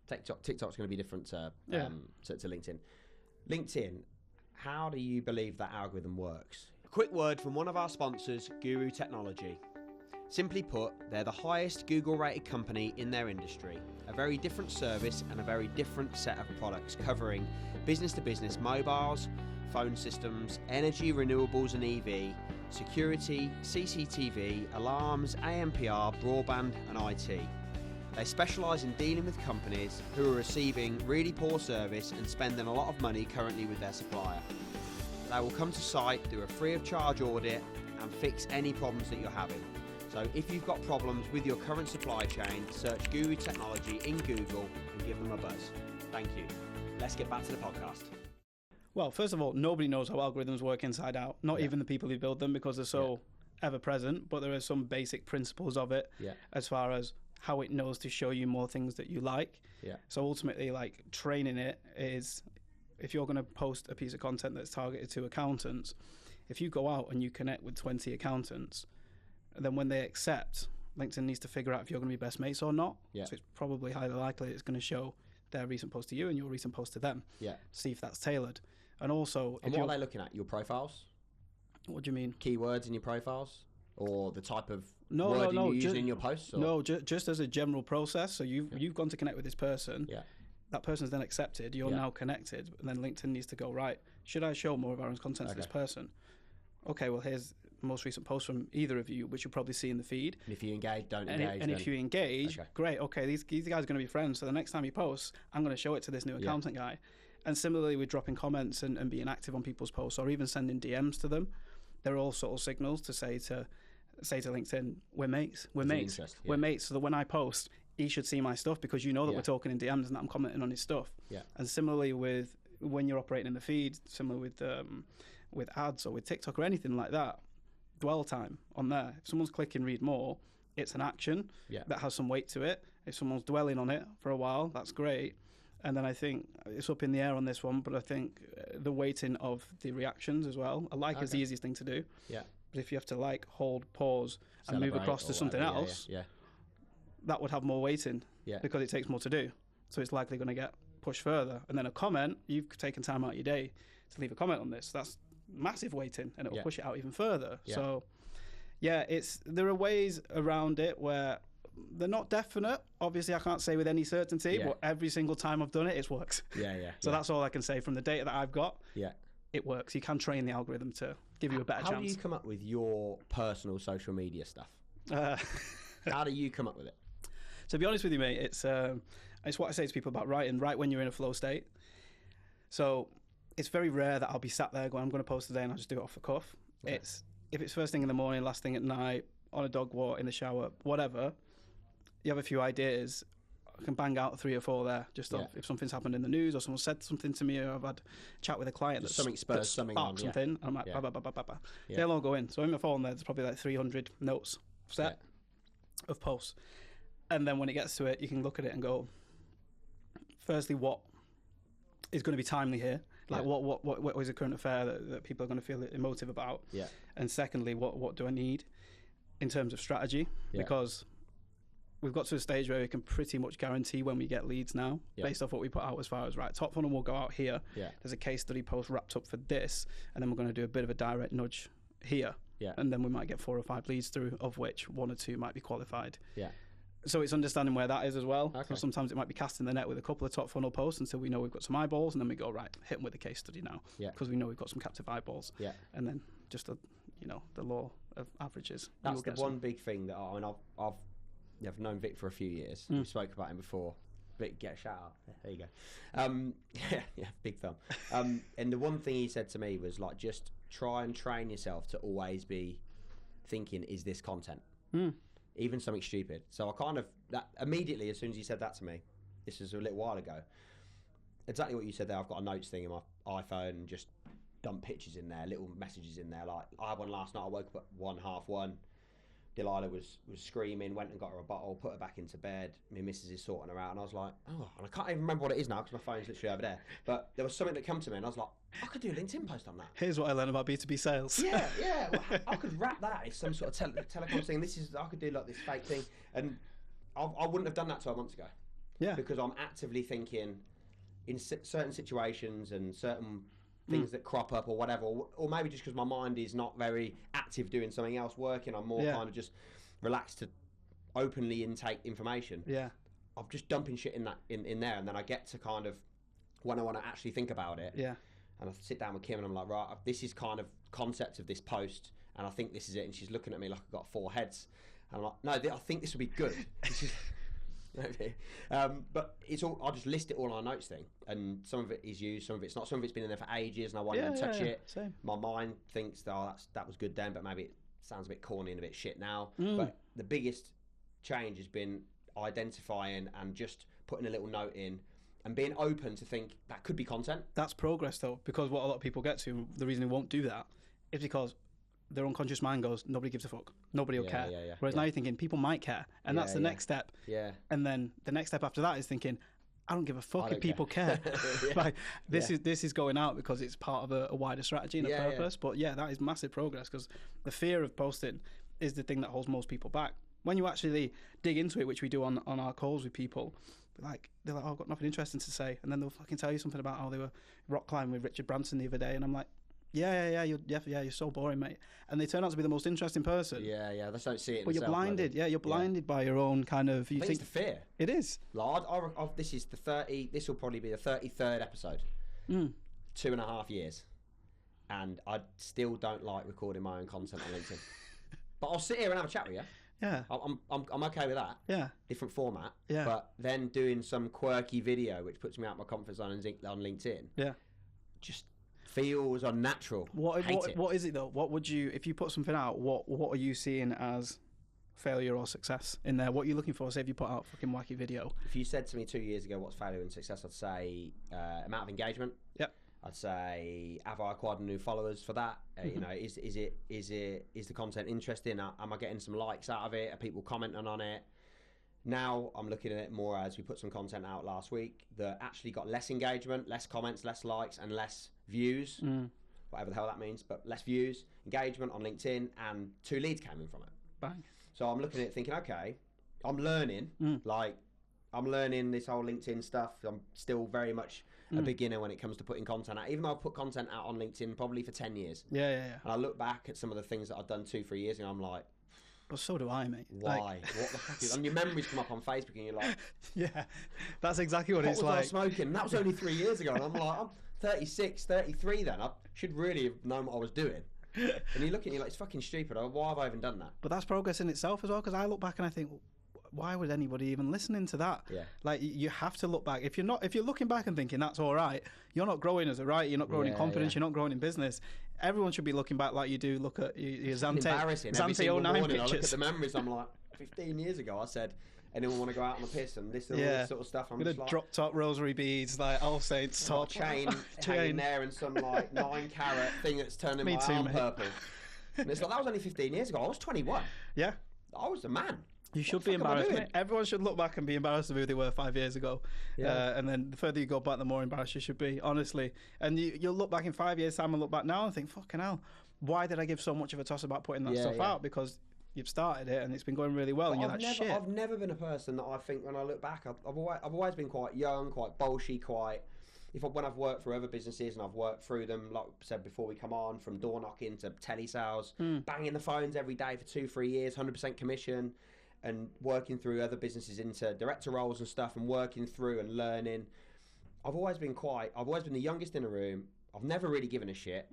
TikTok's going to be different to LinkedIn. LinkedIn, how do you believe that algorithm works? A quick word from one of our sponsors, Guru Technology. Simply put, they're the highest Google-rated company in their industry. A very different service and a very different set of products covering business-to-business mobiles, phone systems, energy, renewables and EV, security, CCTV, alarms, AMPR, broadband and IT. They specialise in dealing with companies who are receiving really poor service and spending a lot of money currently with their supplier. They will come to site, do a free of charge audit and fix any problems that you're having. So if you've got problems with your current supply chain, search Guru Technology in Google and give them a buzz. Thank you. Let's get back to the podcast. Well, first of all, nobody knows how algorithms work inside out, not even the people who build them because they're so ever present, but there are some basic principles of it as far as how it knows to show you more things that you like. Yeah. So ultimately, like training it is, if you're going to post a piece of content that's targeted to accountants, if you go out and you connect with 20 accountants, then when they accept, LinkedIn needs to figure out if you're going to be best mates or not. Yeah. So it's probably highly likely it's going to show their recent post to you and your recent post to them. Yeah. See if that's tailored. And also... And what are they looking at? Your profiles? What do you mean? Keywords in your profiles? Or the type of wording you use in your posts? Or? No, just as a general process. So you've gone to connect with this person. Yeah. That person's then accepted. You're now connected. And then LinkedIn needs to go, right, should I show more of our own content to this person? Okay, well, here's the most recent post from either of you, which you'll probably see in the feed. And if you engage, don't engage. And if you engage, great, okay, these guys are going to be friends. So the next time you post, I'm going to show it to this new accountant guy. And similarly with dropping comments and being active on people's posts or even sending DMs to them, they're all sort of signals to say to LinkedIn, we're mates. We're mates. We're mates. So that when I post, he should see my stuff because you know that we're talking in DMs and that I'm commenting on his stuff. Yeah. And similarly with when you're operating in the feed, similar with ads or with TikTok or anything like that, dwell time on there. If someone's clicking read more, it's an action that has some weight to it. If someone's dwelling on it for a while, that's great. And then I think it's up in the air on this one, but I think the weighting of the reactions as well. A like is the easiest thing to do. Yeah. But if you have to like, hold, pause, and move across to something else, that would have more weighting because it takes more to do. So it's likely going to get pushed further. And then a comment, you've taken time out of your day to leave a comment on this. That's massive weighting, and it will push it out even further. Yeah. So, there are ways around it where they're not definite. Obviously, I can't say with any certainty, but every single time I've done it, it's worked. So that's all I can say from the data that I've got. Yeah, it works. You can train the algorithm to give you a better chance. How do you come up with your personal social media stuff? How do you come up with it? To be honest with you, mate, it's what I say to people about writing. Write when you're in a flow state. So it's very rare that I'll be sat there going, I'm going to post today, and I'll just do it off the cuff. Okay. If it's first thing in the morning, last thing at night, on a dog walk, in the shower, whatever, you have a few ideas, I can bang out 3 or 4 there, just if something's happened in the news or someone said something to me or I've had a chat with a client that's something spurs something on, something, I'm like, they'll all go in. So in my phone there's probably like 300 notes set of posts. And then when it gets to it, you can look at it and go, firstly, what is going to be timely here? Like what is a current affair that people are going to feel emotive about? Yeah. And secondly, what do I need in terms of strategy? Yeah. Because we've got to a stage where we can pretty much guarantee when we get leads now, based off what we put out as far as, right, top funnel will go out here. Yeah. There's a case study post wrapped up for this, and then we're going to do a bit of a direct nudge here. Yeah. And then we might get 4 or 5 leads through, of which 1 or 2 might be qualified. Yeah. So it's understanding where that is as well. Okay. So sometimes it might be casting the net with a couple of top funnel posts until we know we've got some eyeballs, and then we go, right, hit them with a case study now, because we know we've got some captive eyeballs. Yeah. And then just the law of averages. That's the one big thing that I've known Vic for a few years. We spoke about him before. Get a shout out. There you go. Yeah, big thumb. And the one thing he said to me was like, just try and train yourself to always be thinking, is this content? Even something stupid. So I kind of, that immediately, as soon as he said that to me, this was a little while ago, exactly what you said there. I've got a notes thing in my iPhone and just dump pictures in there, little messages in there. Like, I had one last night. I woke up at 1:30. Delilah was screaming, went and got her a bottle, put her back into bed. My missus is sorting her out, and I was like, oh, and I can't even remember what it is now because my phone's literally over there. But there was something that came to me, and I was like, I could do a LinkedIn post on that. Here's what I learned about B2B sales. Yeah. Well, I could wrap that as some sort of telecom thing. I could do like this fake thing, and I wouldn't have done that 12 months ago. Yeah. Because I'm actively thinking in certain situations and certain things that crop up or whatever, or maybe just because my mind is not very active doing something else, working, I'm more kind of just relaxed to openly intake information. Yeah, I'm just dumping shit in there, and then I get to kind of when I want to actually think about it. Yeah, and I sit down with Kim and I'm like, right, this is kind of concept of this post, and I think this is it. And she's looking at me like I've got 4 heads, and I'm like, no, I think this would be good. But it's all, I'll just list it all on a notes thing, and some of it is used, some of it's not, some of it's been in there for ages and I won't even touch it. Same. My mind thinks that was good then, but maybe it sounds a bit corny and a bit shit now. But the biggest change has been identifying and just putting a little note in and being open to think that could be content. That's progress though, because what a lot of people get to, the reason they won't do that is because their unconscious mind goes, nobody gives a fuck, nobody will care. Whereas now you're thinking people might care, and that's the next step. Yeah. And then the next step after that is thinking, I don't give a fuck if people care. Like this is going out because it's part of a wider strategy and a purpose. But that is massive progress, because the fear of posting is the thing that holds most people back. When you actually dig into it, which we do on our calls with people, they're like, oh, I've got nothing interesting to say, and then they'll fucking tell you something about how they were rock climbing with Richard Branson the other day, and I'm like, you're so boring, mate. And they turn out to be the most interesting person. Yeah, they don't see it. But you're blinded. Maybe. You're blinded by your own kind of. You think it's the fear. It is. Like, this is the 30. This will probably be the 33rd episode. 2.5 years, and I still don't like recording my own content on LinkedIn. But I'll sit here and have a chat with you. Yeah, I'm okay with that. Yeah, different format. Yeah, but then doing some quirky video which puts me out my comfort zone on LinkedIn. Yeah, just feels unnatural. What is it though? What would you, if you put something out, what are you seeing as failure or success in there? What are you looking for? Say if you put out a fucking wacky video. If you said to me 2 years ago what's failure and success, I'd say amount of engagement. Yep. I'd say, have I acquired new followers for that? You know, is the content interesting? Am I getting some likes out of it? Are people commenting on it? Now I'm looking at it more as we put some content out last week that actually got less engagement, less comments, less likes, and less views, whatever the hell that means, but less views, engagement on LinkedIn, and 2 leads came in from it. Bang. So I'm looking at it thinking, okay, I'm learning, I'm learning this whole LinkedIn stuff. I'm still very much a beginner when it comes to putting content out, even though I've put content out on LinkedIn probably for 10 years. Yeah. And I look back at some of the things that I've done 2-3 years ago, and I'm like, well, so do I, mate. Why? What the fuck is... And your memories come up on Facebook and you're like... Yeah, that's exactly what it's like. What was I smoking? That was only 3 years ago. And I'm like, I'm 36, 33 then. I should really have known what I was doing. And you look at it, you're like, it's fucking stupid. Why have I even done that? But that's progress in itself as well, because I look back and I think, why would anybody even listening to that? Yeah. Like, you have to look back. If you're looking back and thinking that's all right, you're not growing as a writer, you're not growing in confidence, you're not growing in business. Everyone should be looking back like you do. Look at your Zante 09 pictures. I look at the memories. I'm like, 15 years ago, I said, anyone want to go out on the piss and this and all this sort of stuff. I'm with just like, drop top rosary beads, like All Saints top chain hanging there, and some like 9-carat thing that's turning my arm purple. And it's like, that was only 15 years ago. I was 21. Yeah, I was a man. You should be embarrassed, mate. Everyone should look back and be embarrassed of who they were 5 years ago. Yeah. And then the further you go back, the more embarrassed you should be, honestly. And you'll look back in 5 years' time and look back now and think, fucking hell, why did I give so much of a toss about putting that stuff out? Because you've started it and it's been going really well, and you're like, shit. I've never been a person that I think, when I look back, I've always been quite young, quite bolshy, quite... When I've worked for other businesses and I've worked through them, like I said before we come on, from door knocking to telesales, banging the phones every day for 2-3 years, 100% commission, and working through other businesses into director roles and stuff, and working through and learning. I've always been the youngest in the room. I've never really given a shit,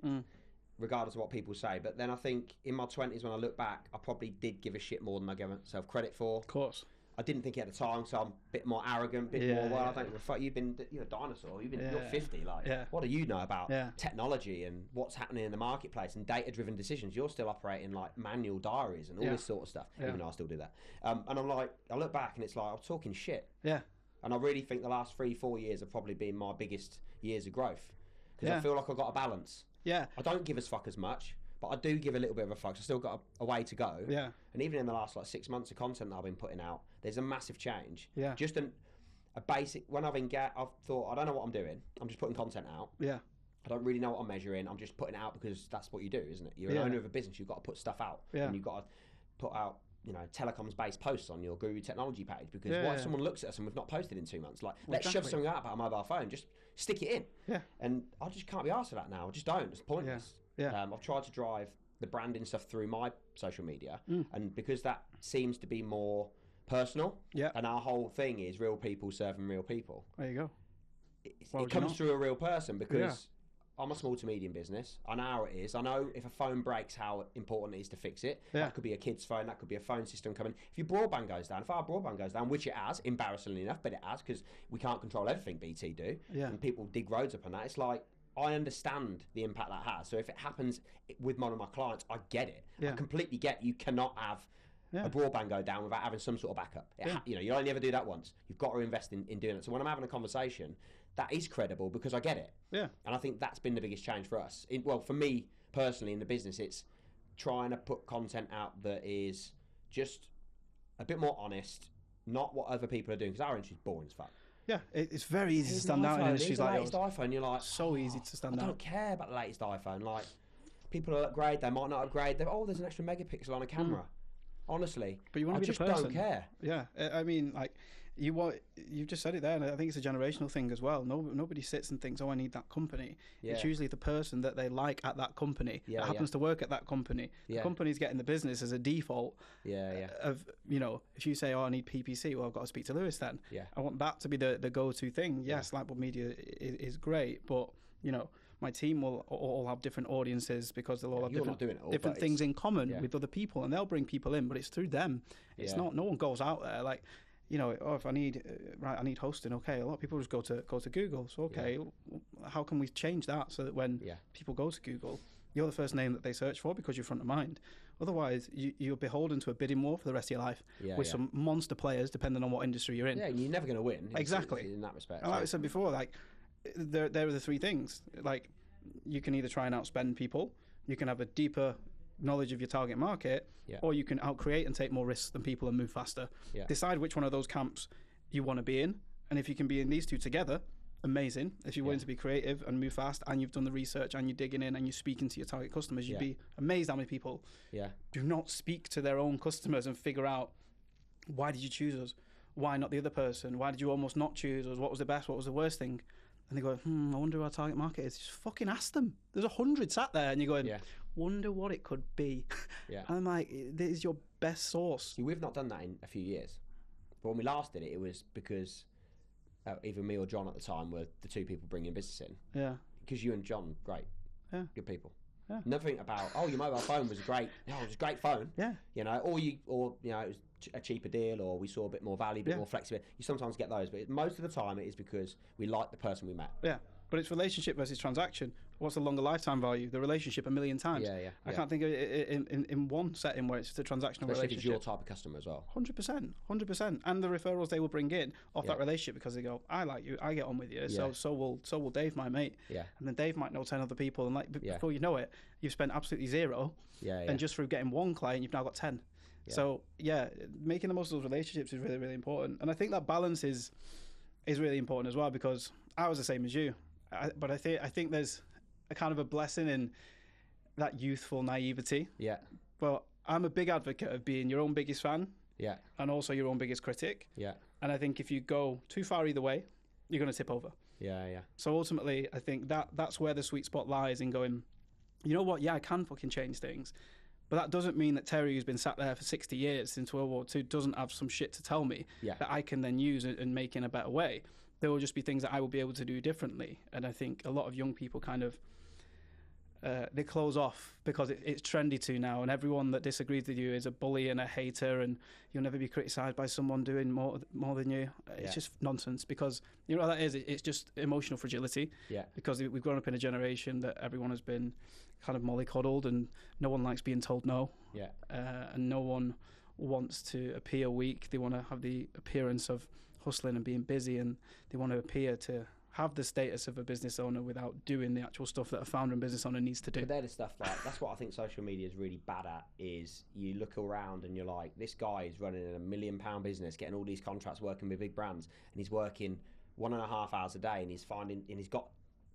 regardless of what people say. But then I think in my 20s, when I look back, I probably did give a shit more than I gave myself credit for. Of course. I didn't think it at the time, so I'm a bit more arrogant, a bit more, well, I don't give a fuck, you're a dinosaur, you're 50, like, what do you know about technology and what's happening in the marketplace and data-driven decisions? You're still operating like manual diaries and all this sort of stuff, even though I still do that. And I'm like, I look back and it's like, I'm talking shit. Yeah. And I really think the last 3-4 years have probably been my biggest years of growth. Because I feel like I've got a balance. Yeah. I don't give a fuck as much, but I do give a little bit of a fuck. So I've still got a way to go. Yeah. And even in the last like 6 months of content that I've been putting out, there's a massive change. Yeah. Just a basic, when I've thought, I don't know what I'm doing. I'm just putting content out. Yeah. I don't really know what I'm measuring. I'm just putting it out because that's what you do, isn't it? You're an owner of a business. You've got to put stuff out. Yeah. And you've got to put out, telecoms-based posts on your Guru Technology page, because what if someone looks at us and we've not posted in 2 months? Like, let's shove something out about a mobile phone. Just stick it in. Yeah. And I just can't be arsed for that now. I just don't. It's pointless. Yeah. I've tried to drive the branding stuff through my social media, and because that seems to be more personal, and our whole thing is real people serving real people. There you go. It comes through a real person, because I'm a small to medium business. I know how it is. I know if a phone breaks, how important it is to fix it. That could be a kid's phone. That could be a phone system coming. If your broadband goes down, if our broadband goes down, which it has, embarrassingly enough, but it has, because we can't control everything BT do, and people dig roads up on that. It's like, I understand the impact that has. So if it happens with one of my clients, I get it. I completely get you cannot have a broadband go down without having some sort of backup. You only ever do that once. You've got to invest in doing it. So when I'm having a conversation, that is credible because I get it. Yeah. And I think that's been the biggest change for us. For me personally in the business, it's trying to put content out that is just a bit more honest, not what other people are doing, because our industry is boring as fuck. Yeah, it's very easy to stand out in industries like yours. The latest iPhone, you're like, so easy to stand out. I don't care about the latest iPhone. Like, people will upgrade, they might not upgrade. There's an extra megapixel on a camera. Honestly, but you want to be the person. I just don't care. Yeah, I mean, like, you've just said it there, and I think it's a generational thing as well. Nobody sits and thinks, oh, I need that company. It's usually the person that they like at that company that happens to work at that company. The company's getting the business as a default. Of if you say, oh, I need PPC, well, I've got to speak to Lewis then. I want that to be the go-to thing. Yes, Lightbulb Media is great, but my team will all have different audiences, because they'll all have different things in common with other people, and they'll bring people in, but it's through them. It's not. No one goes out there like, if I need I need hosting. Okay, a lot of people just go to Google. So how can we change that so that when people go to Google, you're the first name that they search for because you're front of mind. Otherwise, you're beholden to a bidding war for the rest of your life with some monster players, depending on what industry you're in. Yeah, you're never going to win. Exactly. In that respect. And like I said before, like, there are the three things. Like, you can either try and outspend people, you can have a deeper knowledge of your target market, or you can outcreate and take more risks than people and move faster. Decide which one of those camps you want to be in, and if you can be in these two together, amazing. If you're willing to be creative and move fast, and you've done the research and you're digging in and you're speaking to your target customers, you'd be amazed how many people do not speak to their own customers and figure out, why did you choose us? Why not the other person? Why did you almost not choose us? What was the best? What was the worst thing? And they go, I wonder who our target market is. Just fucking ask them. There's 100 sat there, and you're going, wonder what it could be. And I'm like, this is your best source. See, we've not done that in a few years. But when we last did it, it was because either me or John at the time were the two people bringing business in. Yeah. Because you and John, great. Yeah. Good people. Yeah. Nothing about, your mobile phone was great. No, it was a great phone. Yeah. Or it was a cheaper deal, or we saw a bit more value, a bit more flexibility. You sometimes get those, but most of the time it is because we like the person we met. Yeah. But it's relationship versus transaction. What's the longer lifetime value? The relationship 1,000,000 times. I can't think of it in one setting where it's just a transactional relationship. Especially if it's your type of customer as well. 100%. And the referrals they will bring in off that relationship, because they go, I like you, I get on with you, so will Dave, my mate. Yeah. And then Dave might know 10 other people, and before you know it, you've spent absolutely zero. And just through getting one client, you've now got 10. Yeah. So making the most of those relationships is really, really important. And I think that balance is really important as well, because I was the same as you. But I think there's a kind of a blessing in that youthful naivety. Yeah. But I'm a big advocate of being your own biggest fan. Yeah. And also your own biggest critic. Yeah. And I think if you go too far either way, you're going to tip over. Yeah, yeah. So ultimately, I think that's where the sweet spot lies in going, you know what? Yeah, I can fucking change things. But that doesn't mean that Terry, who's been sat there for 60 years since World War II, doesn't have some shit to tell me that I can then use and make in a better way. There will just be things that I will be able to do differently. And I think a lot of young people kind of they close off because it's trendy to now, and everyone that disagrees with you is a bully and a hater, and you'll never be criticised by someone doing more than you. It's just nonsense, because you know what that is? It's just emotional fragility. Yeah. Because we've grown up in a generation that everyone has been kind of mollycoddled, and no one likes being told no. Yeah. And no one wants to appear weak. They want to have the appearance of hustling and being busy, and they want to appear to have the status of a business owner without doing the actual stuff that a founder and business owner needs to do. But they're the stuff, like, that's what I think social media is really bad at, is you look around and you're like, this guy is running a £1 million business, getting all these contracts, working with big brands, and he's working 1.5 hours a day, and he's got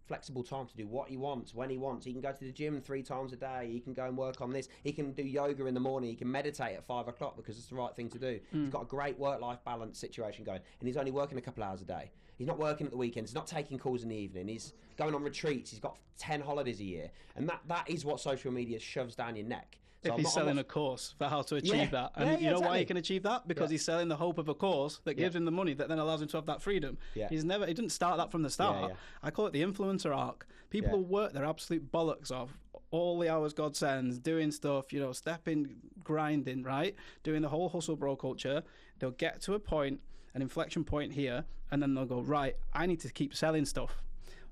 flexible time to do what he wants, when he wants. He can go to the gym 3 times a day, he can go and work on this, he can do yoga in the morning, he can meditate at 5 o'clock because it's the right thing to do. He's got a great work-life balance situation going, and he's only working a couple hours a day. He's not working at the weekends, he's not taking calls in the evening, he's going on retreats, he's got 10 holidays a year, and that is what social media shoves down your neck. So if he's selling a course for how to achieve that. And you know exactly. why he can achieve that? Because he's selling the hope of a course that gives him the money that then allows him to have that freedom. He didn't start that from the start. I call it the influencer arc. People who work their absolute bollocks off all the hours God sends, doing stuff, you know, stepping, grinding, right? Doing the whole hustle bro culture. They'll get to a point, an inflection point here, and then they'll go, right, I need to keep selling stuff.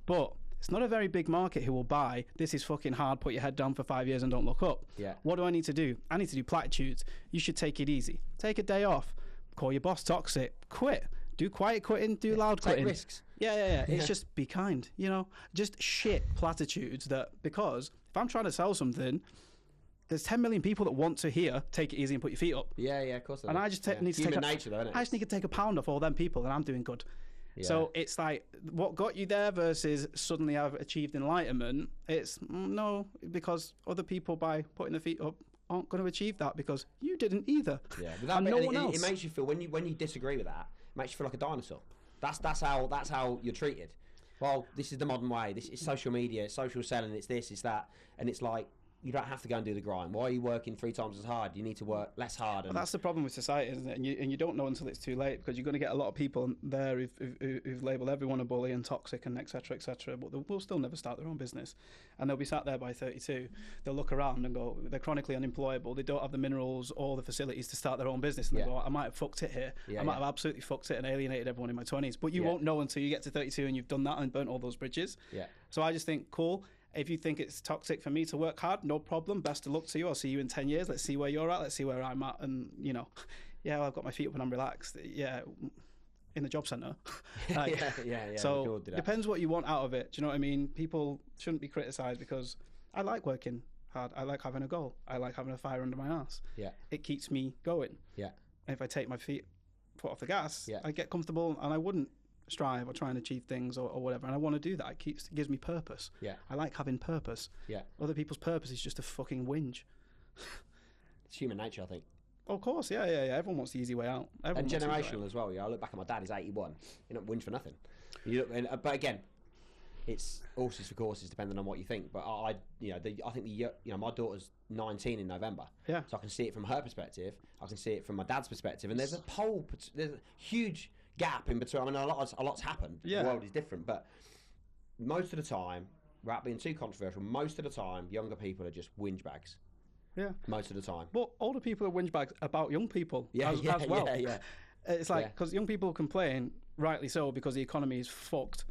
But it's not a very big market who will buy, this is fucking hard, put your head down for 5 years and don't look up. What do I need to do? I need to do platitudes. You should take it easy. Take a day off. Call your boss toxic. Quit. Do quiet quitting. Do loud quitting. Take risks. Yeah. It's just be kind, you know? Just shit platitudes that, because if I'm trying to sell something, there's 10 million people that want to hear, take it easy and put your feet up. Yeah, of course. And I just need to human nature, though, isn't it? I just need to take a pound off all them people and I'm doing good. So it's like, what got you there versus suddenly I've achieved enlightenment, it's no, because other people by putting their feet up aren't going to achieve that because you didn't either. And no one else. It makes you feel, when you disagree with that, it makes you feel like a dinosaur. That's how you're treated. Well, this is the modern way. This is social media, it's social selling, it's this, it's that. And it's like, you don't have to go and do the grind. Why are you working 3 times as hard? You need to work less hard. And that's the problem with society, isn't it? And you don't know until it's too late, because you're going to get a lot of people there who've labelled everyone a bully and toxic and etc. But they will still never start their own business, and they'll be sat there by 32. They'll look around and go, they're chronically unemployable. They don't have the minerals or the facilities to start their own business, and they go, I might have fucked it here. I might have absolutely fucked it and alienated everyone in my 20s. But you won't know until you get to 32 and you've done that and burnt all those bridges. So I just think, cool. If you think it's toxic for me to work hard, no problem. Best of luck to you. I'll see you in 10 years. Let's see where you're at. Let's see where I'm at. And, you know, I've got my feet up and I'm relaxed. In the job centre. So it depends what you want out of it. Do you know what I mean? People shouldn't be criticised, because I like working hard. I like having a goal. I like having a fire under my ass. It keeps me going. And if I take my foot off the gas, I get comfortable, and I wouldn't strive or try and achieve things or whatever, and I want to do that. It gives me purpose. I like having purpose. Other people's purpose is just a fucking whinge. It's human nature, I think. Of course, yeah. Everyone wants the easy way out. Everyone and generational as well. I look back at my dad, he's 81. You don't whinge for nothing. But again, it's horses for courses, depending on what you think. But I think my daughter's 19 in November. So I can see it from her perspective. I can see it from my dad's perspective, and there's a huge gap in between. I mean, a lot's happened. The world is different, but most of the time, without being too controversial, most of the time, younger people are just whinge bags. Most of the time. Well, older people are whinge bags about young people as well. It's like, because young people complain, rightly so, because the economy is fucked.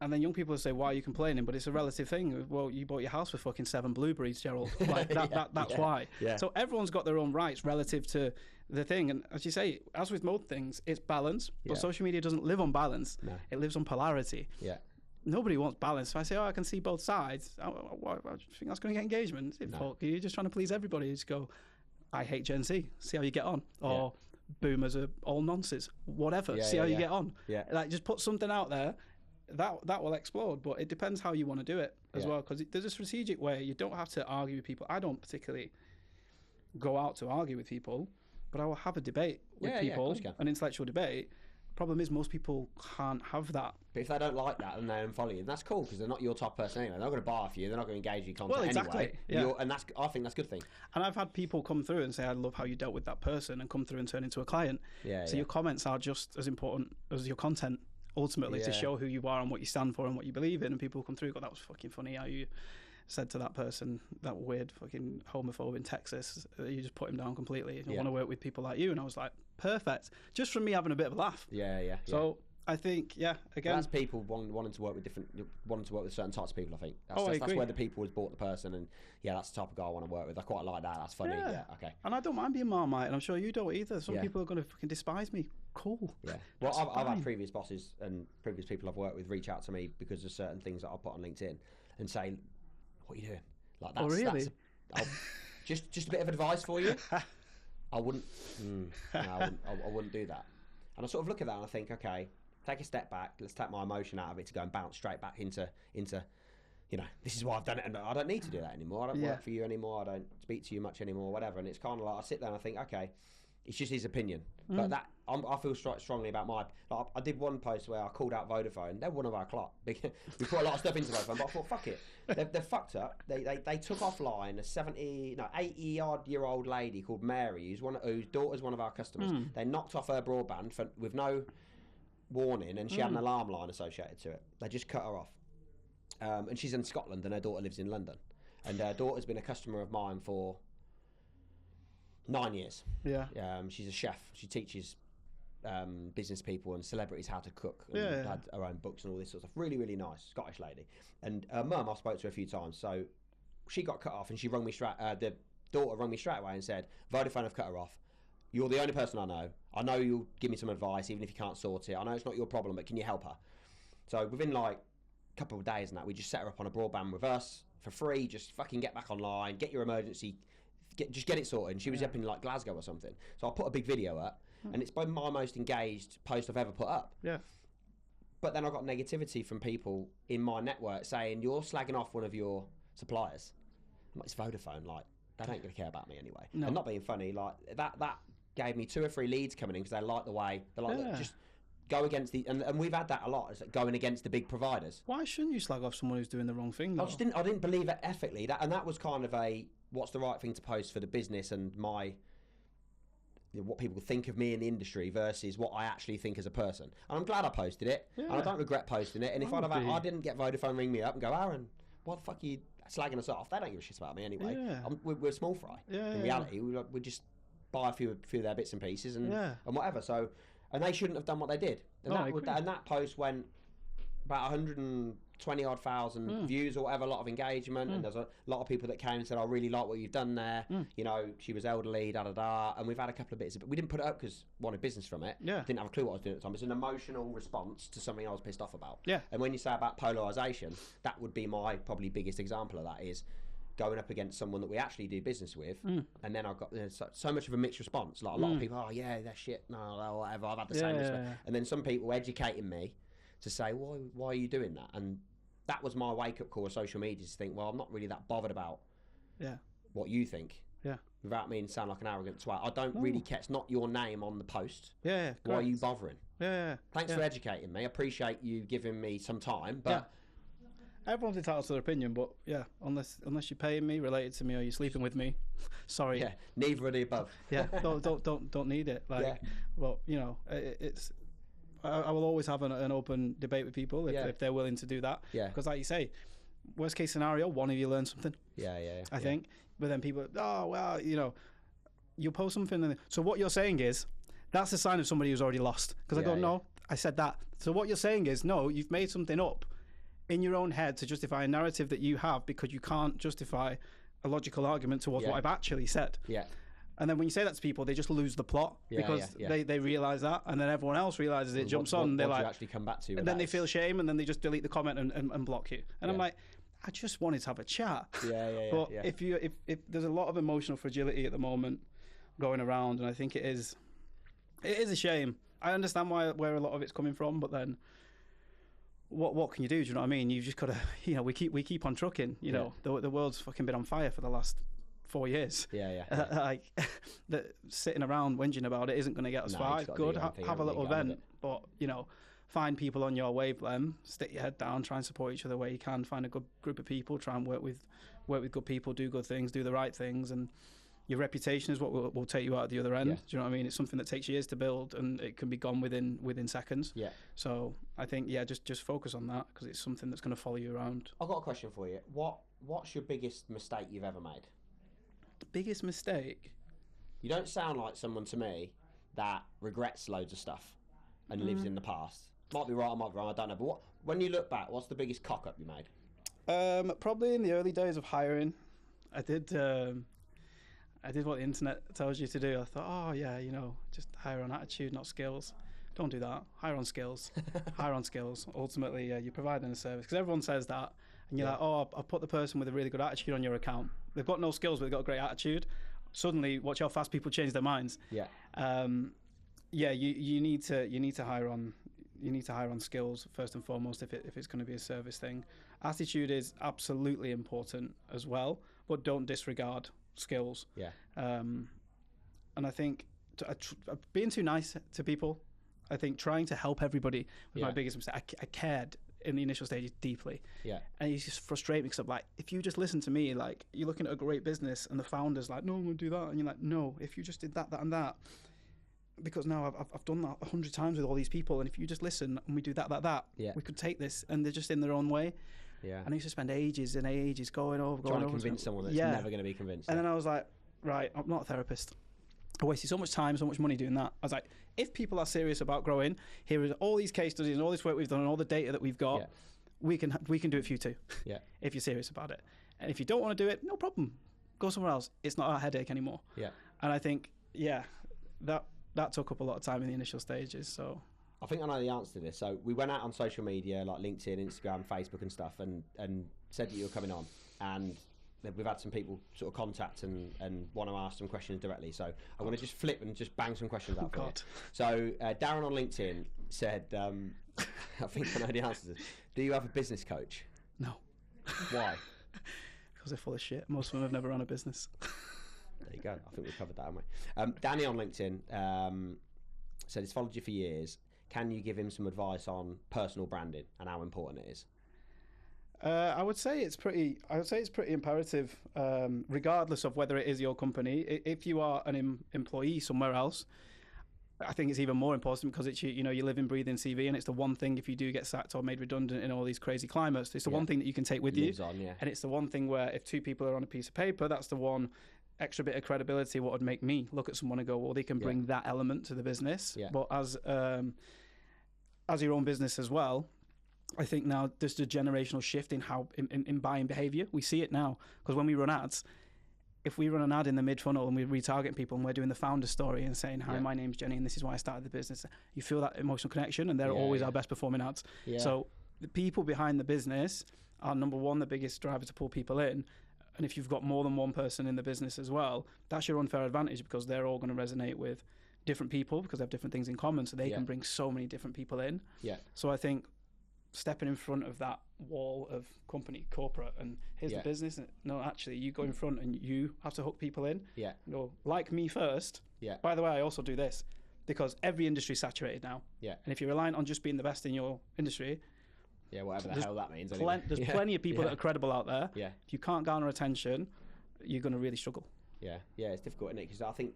And then young people say, why are you complaining? But it's a relative thing. Well, you bought your house for fucking 7 blueberries, Gerald. Like that's why. So everyone's got their own rights relative to the thing. And as you say, as with most things, it's balance. But social media doesn't live on balance. It lives on polarity. Nobody wants balance. So I say, I can see both sides. I think that's going to get engagement. You're just trying to please everybody. You just go, I hate Gen Z. See how you get on. Or boomers are all nonsense. Whatever. See how you get on. Like, just put something out there. That will explode, but it depends how you want to do it as well, because there's a strategic way. You don't have to argue with people. I don't particularly go out to argue with people, but I will have a debate with people, an intellectual debate. Problem is, most people can't have that. But if they don't like that, then they unfollow you. And that's cool, because they're not your top person anyway. They're not going to buy off you. They're not going to engage your content anyway. And I think that's a good thing. And I've had people come through and say, I love how you dealt with that person, and come through and turn into a client. So your comments are just as important as your content. Ultimately, to show who you are and what you stand for and what you believe in, and people come through and go, that was fucking funny how you said to that person, that weird fucking homophobe in Texas, you just put him down completely. I want to work with people like you. And I was like, perfect. Just from me having a bit of a laugh. So I think, again, that's people wanting to work with certain types of people. I think that's where the people was bought the person, and that's the type of guy I want to work with. I quite like that. That's funny. Okay. And I don't mind being Marmite, and I'm sure you don't either. Some people are going to fucking despise me. Cool. Yeah. Well, I've had previous bosses and previous people I've worked with reach out to me because of certain things that I put on LinkedIn and say, "What are you doing?" Like that's, really? Just a bit of advice for you. I wouldn't do that. And I sort of look at that and I think, okay, take a step back. Let's take my emotion out of it to go and bounce straight back into, this is why I've done it, and I don't need to do that anymore. I don't work for you anymore. I don't speak to you much anymore, whatever. And it's kind of like I sit there and I think, okay, it's just his opinion. But that I feel strongly about my. Like, I did one post where I called out Vodafone. They're one of our clock. We put a lot of stuff into Vodafone, but I thought, fuck it, they're fucked up. They took offline a 80-year-old lady called Mary, whose daughter's one of our customers. They knocked off her broadband with no warning, and she had an alarm line associated to it. They just cut her off, and she's in Scotland, and her daughter lives in London, and her daughter's been a customer of mine for 9 years. She's a chef. She teaches business people and celebrities how to cook, and had her own books and all this sort of stuff. Really, really nice Scottish lady. And her mum, I spoke to her a few times, so she got cut off, and she rung me the daughter rung me straight away and said, Vodafone have cut her off. You're the only person I know. I know you'll give me some advice, even if you can't sort it. I know it's not your problem, but can you help her? So within like a couple of days and that, we just set her up on a broadband with us for free. Just fucking get back online, get your emergency, just get it sorted. And she was up in like Glasgow or something. So I put a big video up, and it's been my most engaged post I've ever put up. But then I got negativity from people in my network saying, you're slagging off one of your suppliers. I'm like, it's Vodafone, like, they don't really care about me anyway. No. And not being funny, like, that gave me 2 or 3 leads coming in because they like the way, they're like, look, just go against the, and we've had that a lot, is like going against the big providers. Why shouldn't you slag off someone who's doing the wrong thing, though? I didn't believe it ethically, and that was kind of what's the right thing to post for the business and what people think of me in the industry versus what I actually think as a person. And I'm glad I posted it, and I don't regret posting it. And if I didn't get Vodafone ring me up and go, Aaron, why the fuck are you slagging us off? They don't give a shit about me anyway. We're small fry. In reality, we just buy a few of their bits and pieces and whatever. So, and they shouldn't have done what they did. And, that post went about 120,000 views or whatever, a lot of engagement, and there's a lot of people that came and said, I really like what you've done there. You know, she was elderly, and we've had a couple of bits, but we didn't put it up because wanted business from it. Didn't have a clue what I was doing at the time. It's an emotional response to something I was pissed off about. And when you say about polarisation, that would be my probably biggest example of that, is going up against someone that we actually do business with, and then I've got so much of a mixed response. Like a lot of people, oh yeah, that shit, no, whatever, I've had the same response. And then some people educating me to say, why are you doing that? And that was my wake-up call of social media, to think, well, I'm not really that bothered about what you think. Without me sound like an arrogant twat. I don't really care. It's not your name on the post. Why are you bothering? Thanks for educating me. I appreciate you giving me some time, but... Everyone's entitled to their opinion, but unless you're paying me, related to me, or you're sleeping with me, sorry. Neither of the above. Don't need it. Well, you know, it's... I will always have an open debate with people if they're willing to do that. Because like you say, worst case scenario, one of you learns something. I think. But then people, you know, you post something. And so what you're saying is, that's a sign of somebody who's already lost. Because I go, no, I said that. So what you're saying is, no, you've made something up in your own head to justify a narrative that you have, because you can't justify a logical argument towards what I've actually said. And then when you say that to people, they just lose the plot because they realise that, and then everyone else realises it, jumps on. They're like, actually come back to you, and then they feel shame, and then they just delete the comment and block you. And I'm like, I just wanted to have a chat. But if there's a lot of emotional fragility at the moment going around, and I think it is a shame. I understand where a lot of it's coming from, but then what can you do? Do you know what I mean? You've just got to, you know, we keep on trucking. You know, the world's fucking been on fire for the last 4 years. Like, sitting around whinging about it isn't going to get us far. It's good, have a little event, but, you know, find people on your wavelength, stick your head down, try and support each other where you can, find a good group of people, try and work with good people, do good things, do the right things, and your reputation is what will take you out at the other end. Do you know what I mean? It's something that takes years to build, and it can be gone within seconds. So I think, just focus on that, because it's something that's going to follow you around. I've got a question for you. What what's your biggest mistake you've ever made? The biggest mistake? You don't sound like someone to me that regrets loads of stuff and lives in the past. Might be right, might be wrong, I don't know. But when you look back, what's the biggest cock-up you made? Probably in the early days of hiring. I did what the internet tells you to do. I thought, oh yeah, just hire on attitude, not skills. Don't do that. Hire on skills. Hire on skills. Ultimately, you're providing a service. Because everyone says that. And you're like, oh, I'll put the person with a really good attitude on your account. They've got no skills, but they've got a great attitude. Suddenly, watch how fast people change their minds. Yeah. You need to hire on. You need to hire on skills first and foremost if it's going to be a service thing. Attitude is absolutely important as well, but don't disregard skills. Yeah. And I think being too nice to people. I think trying to help everybody was my biggest mistake. I cared in the initial stages deeply. Yeah. And it's just frustrating because I'm like, if you just listen to me, like you're looking at a great business and the founder's like, no, I'm going to do that. And you're like, no, if you just did that, that and that. Because now I've done that 100 times with all these people. And if you just listen and we do that, we could take this. And they're just in their own way. Yeah. And I used to spend ages and ages going over. Trying to convince someone that's never going to be convinced. And then I was like, right, I'm not a therapist. I wasted so much time, so much money doing that. I was like, if people are serious about growing, here is all these case studies and all this work we've done and all the data that we've got. We can do it for you too. Yeah. If you're serious about it. And if you don't want to do it, no problem. Go somewhere else. It's not our headache anymore. Yeah. And I think, that took up a lot of time in the initial stages. So I think I know the answer to this. So we went out on social media like LinkedIn, Instagram, Facebook and stuff and said that you were coming on, and we've had some people sort of contact and want to ask some questions directly. So I want to just flip and just bang some questions out for you. So Darren on LinkedIn said, I think I know the answer to this. Do you have a business coach? No. Why? Because they're full of shit. Most of them have never run a business. There you go. I think we've covered that, haven't we? Danny on LinkedIn said he's followed you for years. Can you give him some advice on personal branding and how important it is? I would say it's pretty imperative, regardless of whether it is your company. If you are an employee somewhere else, I think it's even more important because it's you live and breathe in CV, and it's the one thing if you do get sacked or made redundant in all these crazy climates, it's the one thing that you can take with you. And it's the one thing where if two people are on a piece of paper, that's the one extra bit of credibility. What would make me look at someone and go, well, they can bring that element to the business. But as your own business as well, I think now there's a generational shift in how in buying behavior. We see it now because when we run ads, if we run an ad in the mid funnel and we're retargeting people and we're doing the founder story and saying, hi, my name's Jenny and this is why I started the business, you feel that emotional connection, and they're always our best performing ads. So the people behind the business are number one, the biggest driver to pull people in. And if you've got more than one person in the business as well, that's your unfair advantage because they're all going to resonate with different people because they have different things in common. So they can bring so many different people in. So I think stepping in front of that wall of company, corporate, and here's the business. No, actually, you go in front and you have to hook people in. You go, like me first. By the way, I also do this because every industry is saturated now. And if you're reliant on just being the best in your industry, whatever the hell that means. There's plenty of people that are credible out there. If you can't garner attention, you're going to really struggle. It's difficult, isn't it? Because I think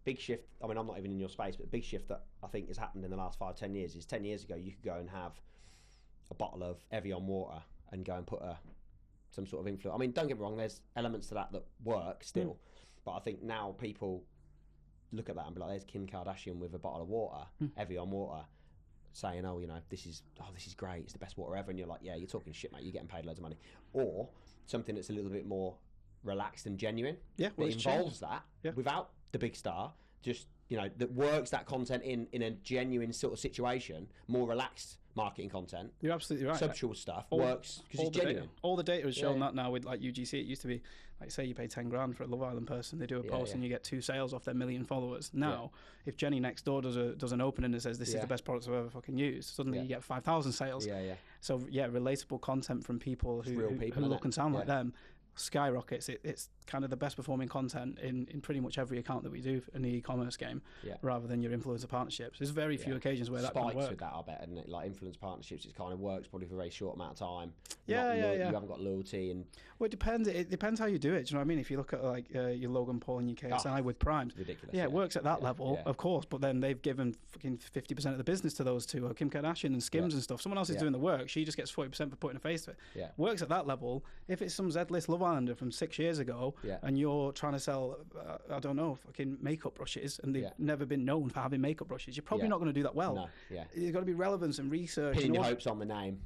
big shift, I mean, I'm not even in your space, but big shift that I think has happened in the last 5-10 years is 10 years ago you could go and have a bottle of Evian water and go and put some sort of influence. I mean, don't get me wrong, there's elements to that work still, but I think now people look at that and be like, there's Kim Kardashian with a bottle of water, Evian water, saying, this is great, it's the best water ever, and you're like, yeah, you're talking shit, mate, you're getting paid loads of money. Or something that's a little bit more relaxed and genuine, that involves that without the big star, just that works that content in a genuine sort of situation, more relaxed marketing content. You're absolutely right. Subtle stuff works because it's genuine. All the data has shown that now with like UGC. It used to be like, say you pay 10 grand for a Love Island person, they do a post and you get 2 sales off their 1 million followers. Now, if Jenny next door does an opening and says this is the best product I've ever fucking used, suddenly you get 5,000 sales. So relatable content from people who look and sound like them. skyrockets. It's kind of the best performing content in pretty much every account that we do in the e-commerce game, rather than your influencer partnerships. There's very few occasions where that can work. Spikes with that, I bet, and like influence partnerships, it kind of works probably for a very short amount of time. You haven't got loyalty, and well, it depends. It depends how you do it. Do you know what I mean? If you look at like your Logan Paul and your KSI with Prime, ridiculous. It works at that level, of course. But then they've given fucking 50% of the business to those two, Kim Kardashian and Skims and stuff. Someone else is doing the work. She just gets 40% for putting a face to it. Works at that level. If it's some Z-list Love Islander from 6 years ago, and you're trying to sell, I don't know, fucking makeup brushes, and they've never been known for having makeup brushes, you're probably not going to do that well. No, There's got to be relevance and research. Pinning your hopes on the name.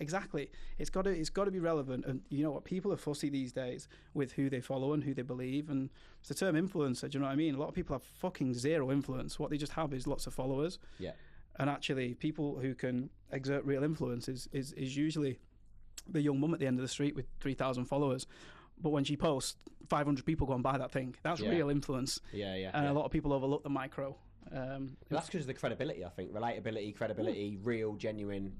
Exactly. It's got to be relevant, and you know what? People are fussy these days with who they follow and who they believe, and it's the term influencer. Do you know what I mean? A lot of people have fucking zero influence. What they just have is lots of followers. Yeah. And actually, people who can exert real influence is usually the young mum at the end of the street with 3,000 followers. But when she posts, 500 people go and buy that thing. That's real influence. And a lot of people overlook the micro. That's because of the credibility, I think. Relatability, credibility, real, genuine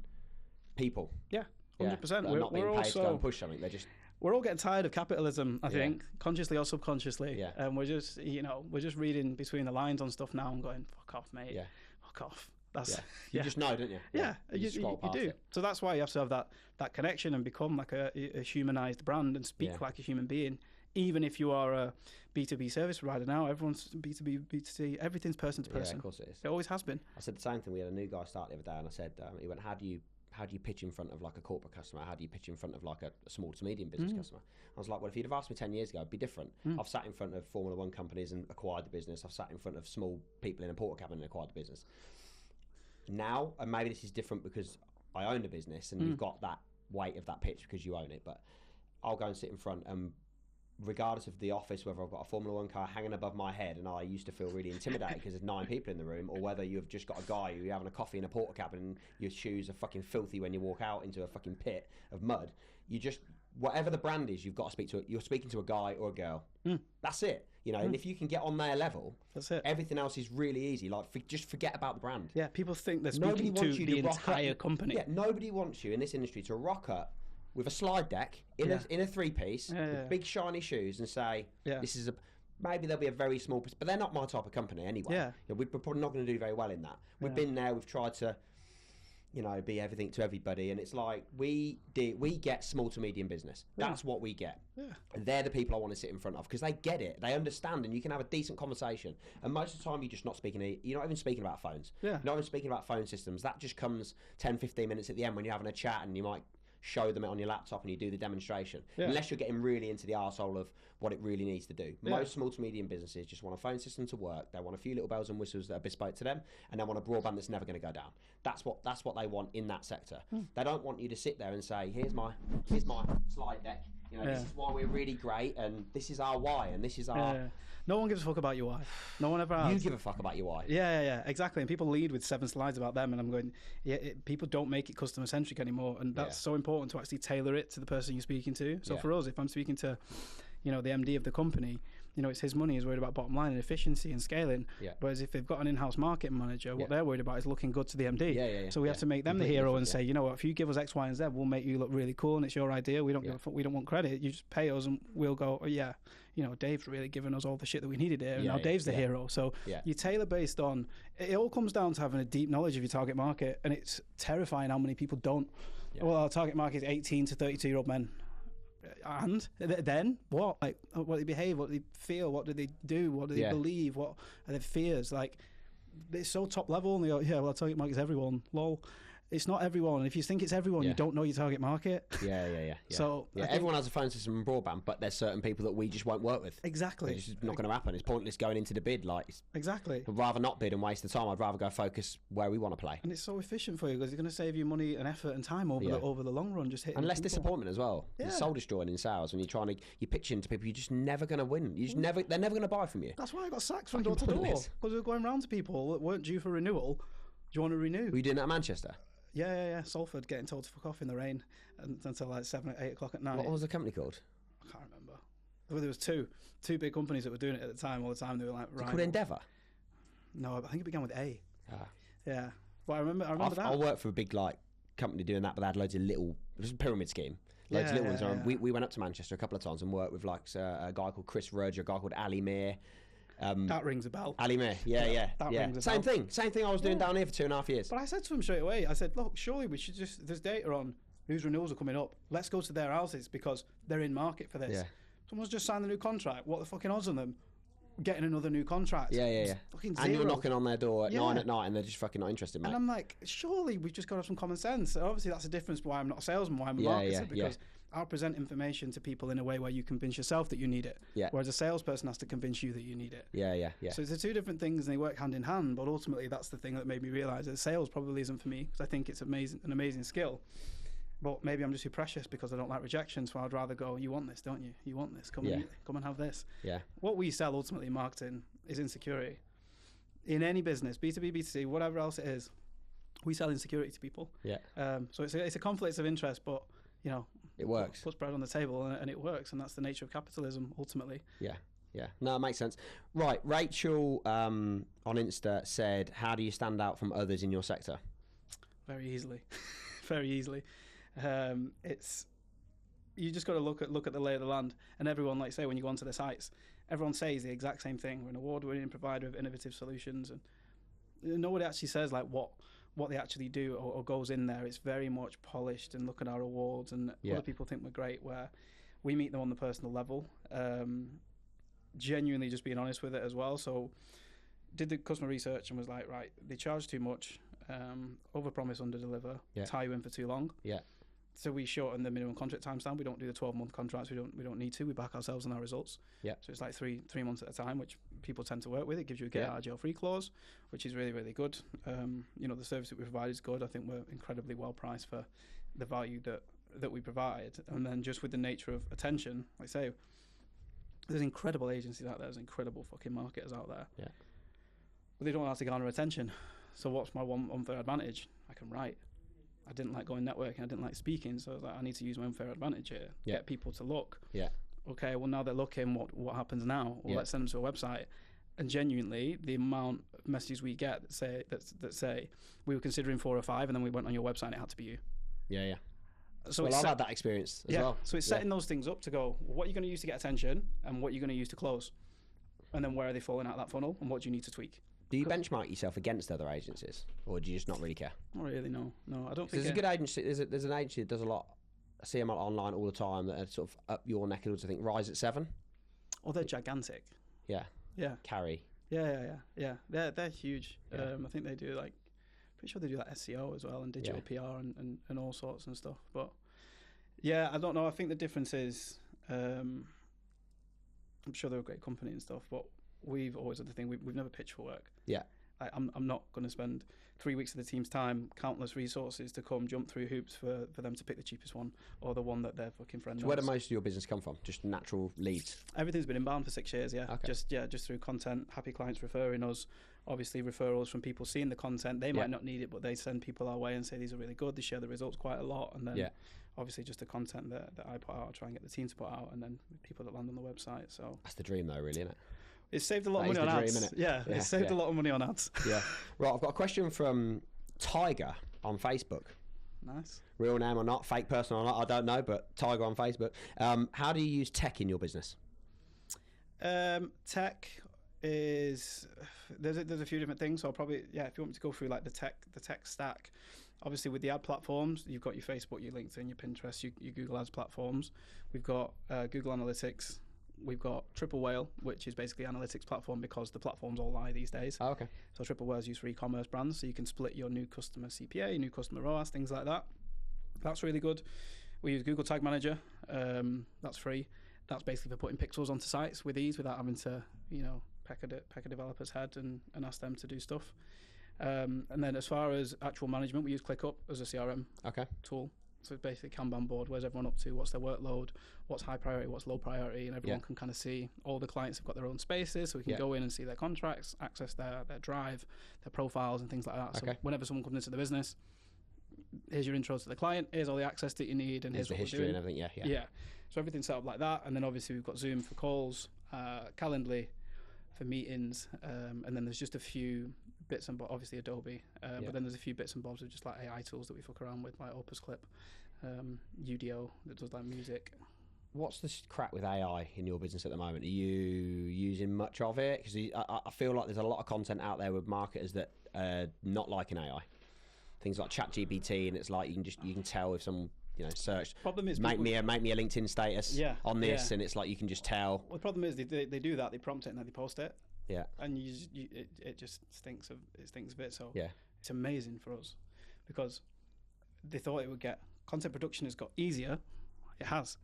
people. Yeah, 100%. They're not being paid to go and push something. They're just... We're all getting tired of capitalism, I think, consciously or subconsciously. And we're just, we're just reading between the lines on stuff now and going, fuck off, mate. Fuck off. That's you just know, don't you? You do. It. So that's why you have to have that connection and become like a humanized brand and speak like a human being. Even if you are a B2B service provider now, everyone's B2B, B2C, everything's person to person. Yeah, of course it is. It always has been. I said the same thing. We had a new guy start the other day, and I said, he went, how do you pitch in front of like a corporate customer? How do you pitch in front of like a small to medium business customer? I was like, well, if you'd have asked me 10 years ago, it'd be different. I've sat in front of Formula One companies and acquired the business. I've sat in front of small people in a porter cabin and acquired the business. Now, and maybe this is different because I own the business and you've got that weight of that pitch because you own it, but I'll go and sit in front and regardless of the office, whether I've got a Formula One car hanging above my head and I used to feel really intimidated because there's 9 people in the room, or whether you've just got a guy who's having a coffee in a porter cabin and your shoes are fucking filthy when you walk out into a fucking pit of mud, you just, whatever the brand is, you've got to speak to it. You're speaking to a guy or a girl. That's it. And if you can get on their level, that's it. Everything else is really easy. Like, just forget about the brand. Yeah, people think they're speaking to the entire company. Yeah, nobody wants you in this industry to rock up with a slide deck in a 3-piece, with big shiny shoes, and say, "This is a." Maybe there'll be a very small, but they're not my type of company anyway. We're probably not going to do very well in that. We've been there. We've tried to, be everything to everybody, and it's like we get small to medium business. That's what we get. And they're the people I want to sit in front of because they get it, they understand, and you can have a decent conversation. And most of the time, you're just not speaking. You're not even speaking about phones. You're not even speaking about phone systems. That just comes 10-15 minutes at the end when you're having a chat, and you might show them it on your laptop and you do the demonstration. Unless you're getting really into the arsehole of what it really needs to do. Most small to medium businesses just want a phone system to work. They want a few little bells and whistles that are bespoke to them, and they want a broadband that's never going to go down. That's what they want in that sector. They don't want you to sit there and say, here's my slide deck. This is why we're really great, and this is our why, and this is our... No one gives a fuck about your why. No one ever has. You give a fuck about your why. Yeah, exactly. And people lead with 7 slides about them, and I'm going, people don't make it customer centric anymore, and that's so important to actually tailor it to the person you're speaking to. So for us, if I'm speaking to, the MD of the company, it's his money. He's worried about bottom line and efficiency and scaling. Whereas if they've got an in-house marketing manager, what they're worried about is looking good to the MD. So we have to make them the hero and say, you know what, if you give us X, Y, and Z, we'll make you look really cool, and it's your idea. We don't give a fuck. We don't want credit. You just pay us, and we'll go, Dave's really given us all the shit that we needed here, and now Dave's the hero. So you tailor based on, it all comes down to having a deep knowledge of your target market, and it's terrifying how many people don't. Well, our target market is 18 to 32-year-old men. And then what? Like, what do they behave? What do they feel? What do they do? What do they believe? What are their fears? Like, it's so top level, and they go, our target market is everyone. Lol. It's not everyone. And if you think it's everyone, you don't know your target market. So everyone has a phone system and broadband, but there's certain people that we just won't work with. Exactly. It's just not going to happen. It's pointless going into the bid. Exactly. I'd rather not bid and waste the time. I'd rather go focus where we want to play. And it's so efficient for you because it's going to save you money and effort and time over the long run. Just hitting and less people. Disappointment as well. It's soul destroying in sales when you're pitching to people. You're just never going to win. They're never going to buy from you. That's why I got sacked from door to door because we were going round to people that weren't due for renewal. Do you want to renew? Were you doing that at Manchester? Yeah. Salford, getting told to fuck off in the rain until like 7 or 8 o'clock at night. What was the company called? I can't remember. Well, there was two big companies that were doing it at the time. All the time they were like, right. Called Endeavour? No, I think it began with A. Yeah, but I remember that. I worked for a big company doing that, but they had loads of little. It was a pyramid scheme. Loads of little ones. We went up to Manchester a couple of times and worked with like a guy called Chris Roger, a guy called Ali Mir. That rings a bell. Ali Mir, yeah. Rings a Same bell. thing I was doing down here for 2.5 years. But I said to him straight away, I said, look, surely we should there's data on whose renewals are coming up. Let's go to their houses because they're in market for this. Yeah. Someone's just signed a new contract. What are the fucking odds on them getting another new contract? Yeah. Fucking and zero. you're knocking on their door at 9 at night and they're just fucking not interested, mate. And I'm like, surely we've just got to have some common sense. And obviously that's the difference why I'm not a salesman, why I'm a marketer, because I'll present information to people in a way where you convince yourself that you need it. Yeah. Whereas a salesperson has to convince you that you need it. Yeah. So it's the two different things and they work hand in hand, but ultimately that's the thing that made me realise that sales probably isn't for me, because I think it's an amazing skill. But maybe I'm just too precious because I don't like rejection, so I'd rather go, you want this, don't you? You want this, come and have this. Yeah. What we sell ultimately in marketing is insecurity. In any business, B2B, B2C, whatever else it is, we sell insecurity to people. Yeah. So it's a conflict of interest, but it works. Puts bread on the table and it works, and that's the nature of capitalism ultimately. Yeah. No, it makes sense. Right, Rachel on Insta said, how do you stand out from others in your sector? Very easily. Very easily. It's you just got to look at the lay of the land, and everyone, like say, when you go onto the sites, everyone says the exact same thing. We're an award-winning provider of innovative solutions, and nobody actually says like what they actually do or goes in there. It's very much polished, and look at our awards, and other people think we're great, where we meet them on the personal level, genuinely just being honest with it as well. So did the customer research and was like, right, they charge too much, overpromise, underdeliver, tie you in for too long. So we shorten the minimum contract time span. We don't do the 12-month contracts. We don't need to. We back ourselves on our results. So it's like three months at a time, which people tend to work with. It gives you a get out of jail free clause, which is really, really good. The service that we provide is good. I think we're incredibly well priced for the value that we provide. And then just with the nature of attention, like I say, there's incredible agencies out there. There's incredible fucking marketers out there. But they don't know how to garner attention. So what's my one unfair advantage? I can write. I didn't like going networking. I didn't like speaking. So I was like, I need to use my unfair advantage here. Get people to look. Okay, well, now they're looking. What happens now? Well, let's send them to a website. And genuinely, the amount of messages we get that say we were considering 4 or 5, and then we went on your website and it had to be you. So I've had that experience as well. So it's setting those things up to go, what are you going to use to get attention, and what are you going to use to close? And then where are they falling out of that funnel, and what do you need to tweak? Do you benchmark yourself against other agencies, or do you just not really care? Not really, no. I don't think there's a good agency. There's an agency that does a lot. I see them online all the time that are sort of up your neck of the woods. I think Rise at 7. Oh, they're gigantic. Yeah. Carry. Yeah. They're huge. I think they do pretty sure they do SEO as well, and digital PR and all sorts and stuff. But yeah, I don't know. I think the difference is, I'm sure they're a great company and stuff, but we've always had the thing, we've never pitched for work. I'm not going to spend 3 weeks of the team's time, countless resources to come jump through hoops for them to pick the cheapest one or the one that their fucking friend knows. So where did most of your business come from? Just natural leads? Everything's been inbound for 6 years, Okay. Just through content, happy clients referring us, obviously referrals from people seeing the content. They might not need it, but they send people our way and say these are really good. They share the results quite a lot, and then obviously just the content that I put out, I try and get the team to put out, and then people that land on the website. So that's the dream though, really, isn't it? It's saved a lot of money on ads. It's saved a lot of money on ads. Right, I've got a question from Tiger on Facebook. Nice. Real name or not, fake person or not, I don't know, but Tiger on Facebook. How do you use tech in your business? Tech is there's a few different things. So I'll probably if you want me to go through like the tech stack. Obviously, with the ad platforms, you've got your Facebook, your LinkedIn, your Pinterest, your Google Ads platforms. We've got Google Analytics. We've got Triple Whale, which is basically analytics platform because the platforms all lie these days. Oh, okay. So Triple Whale is used for e-commerce brands, so you can split your new customer CPA, new customer ROAS, things like that. That's really good. We use Google Tag Manager. That's free. That's basically for putting pixels onto sites with ease without having to, peck a developer's head and ask them to do stuff. And then as far as actual management, we use ClickUp as a CRM tool. So it's basically a Kanban board. Where's everyone up to? What's their workload? What's high priority? What's low priority? And everyone can kind of see. All the clients have got their own spaces, so we can go in and see their contracts, access their drive, their profiles, and things like that. So whenever someone comes into the business, here's your intro to the client. Here's all the access that you need, and here's the what history we're doing. And everything. Yeah. So everything's set up like that, and then obviously we've got Zoom for calls, Calendly for meetings, and then there's just a few bits and bobs, obviously Adobe, but then there's a few bits and bobs of just like AI tools that we fuck around with, like Opus Clip, UDO that does like music. What's the crack with AI in your business at the moment? Are you using much of it? Because I feel like there's a lot of content out there with marketers that are not liking AI. Things like ChatGPT, and it's like you can tell if someone search. Problem is, make me a LinkedIn status on this, and it's like you can just tell. Well, the problem is they do that, they prompt it and then they post it. Yeah. And it just stinks of it. So yeah, it's amazing for us because they thought it would get content production has got easier. It has.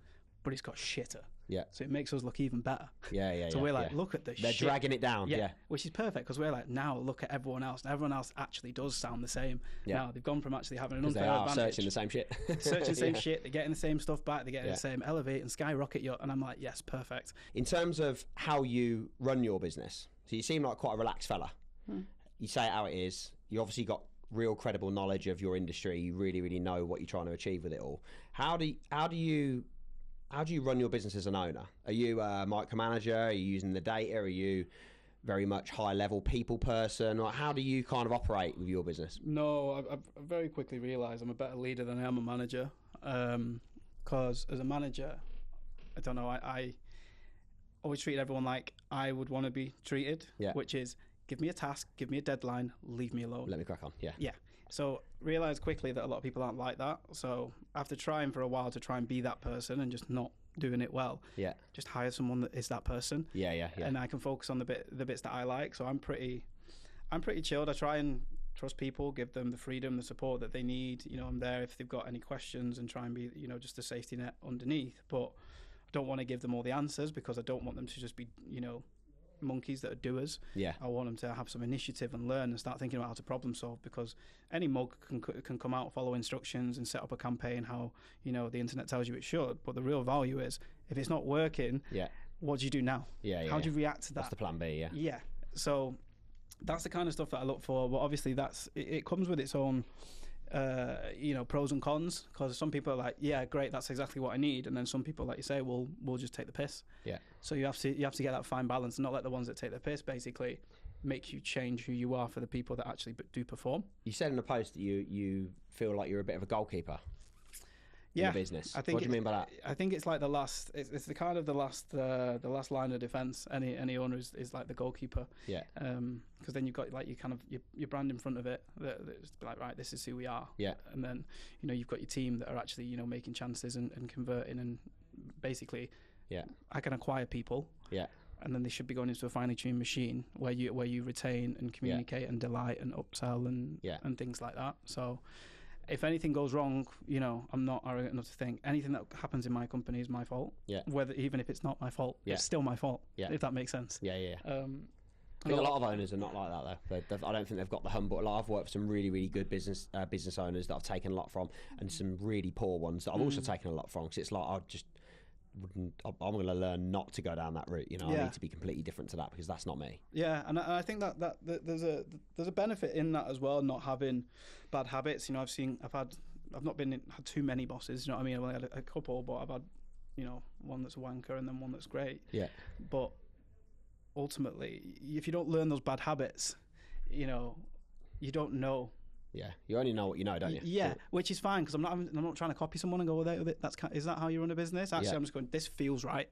But it's got shitter. Yeah. So it makes us look even better. Yeah. So we're like, look at the shit. They're dragging it down. Yeah. Which is perfect because we're like, now look at everyone else. And everyone else actually does sound the same. Yeah. Now they've gone from actually having an unfair advantage. They are searching the same shit. Searching the same shit. They're getting the same stuff back. They're getting the same elevate and skyrocket yacht. And I'm like, yes, perfect. In terms of how you run your business, so you seem like quite a relaxed fella. You say it how it is. You obviously got real credible knowledge of your industry. You really, really know what you're trying to achieve with it all. How do you run your business as an owner? Are you a micromanager? Are you using the data? Are you very much high-level people person? Like, how do you kind of operate with your business? No, I've very quickly realised I'm a better leader than I am a manager. Because as a manager, I don't know, I always treated everyone like I would want to be treated, which is give me a task, give me a deadline, leave me alone. Let me crack on, Yeah. So realised quickly that a lot of people aren't like that. So after trying for a while to try and be that person and just not doing it well, just hire someone that is that person. Yeah. And I can focus on the bits that I like. So I'm pretty chilled. I try and trust people, give them the freedom, the support that they need. I'm there if they've got any questions and try and be, just a safety net underneath. But I don't want to give them all the answers because I don't want them to just be, monkeys that are doers. I want them to have some initiative and learn and start thinking about how to problem solve, because any mug can come out, follow instructions and set up a campaign how the internet tells you it should, but the real value is if it's not working, what do you do now? How do you react to that? That's the plan B. So that's the kind of stuff that I look for, but obviously it comes with its own pros and cons, because some people are like, yeah, great, that's exactly what I need, and then some people, like you say, we'll just take the piss. So you have to get that fine balance and not let the ones that take the piss basically make you change who you are for the people that actually do perform. You said in a post that you feel like you're a bit of a goalkeeper in the business. What do you mean by that? I think it's like the last. It's the kind of the last line of defense. Any owner is like the goalkeeper. Because then you've got like your brand in front of it. That's like, right, this is who we are. And then you've got your team that are actually making chances and converting, and basically I can acquire people. And then they should be going into a finely tuned machine where you retain and communicate and delight and upsell and things like that. So if anything goes wrong, I'm not arrogant enough to think anything that happens in my company is my fault. Even if it's not my fault, it's still my fault. If that makes sense. I think a lot of owners are not like that though. I don't think they've got the humble. I've worked with some really, really good business owners that I've taken a lot from, and some really poor ones that I've also taken a lot from. Because it's like I'm going to learn not to go down that route. I need to be completely different to that, because that's not me. And I think that there's a benefit in that as well, not having bad habits. I've not had too many bosses. You know what I mean? I've only had a couple, but I've had one that's a wanker and then one that's great. But ultimately, if you don't learn those bad habits, you don't know. You only know what you know, don't you? Which is fine, because I'm not trying to copy someone and go, is that how you run a business? Actually, I'm just going, this feels right.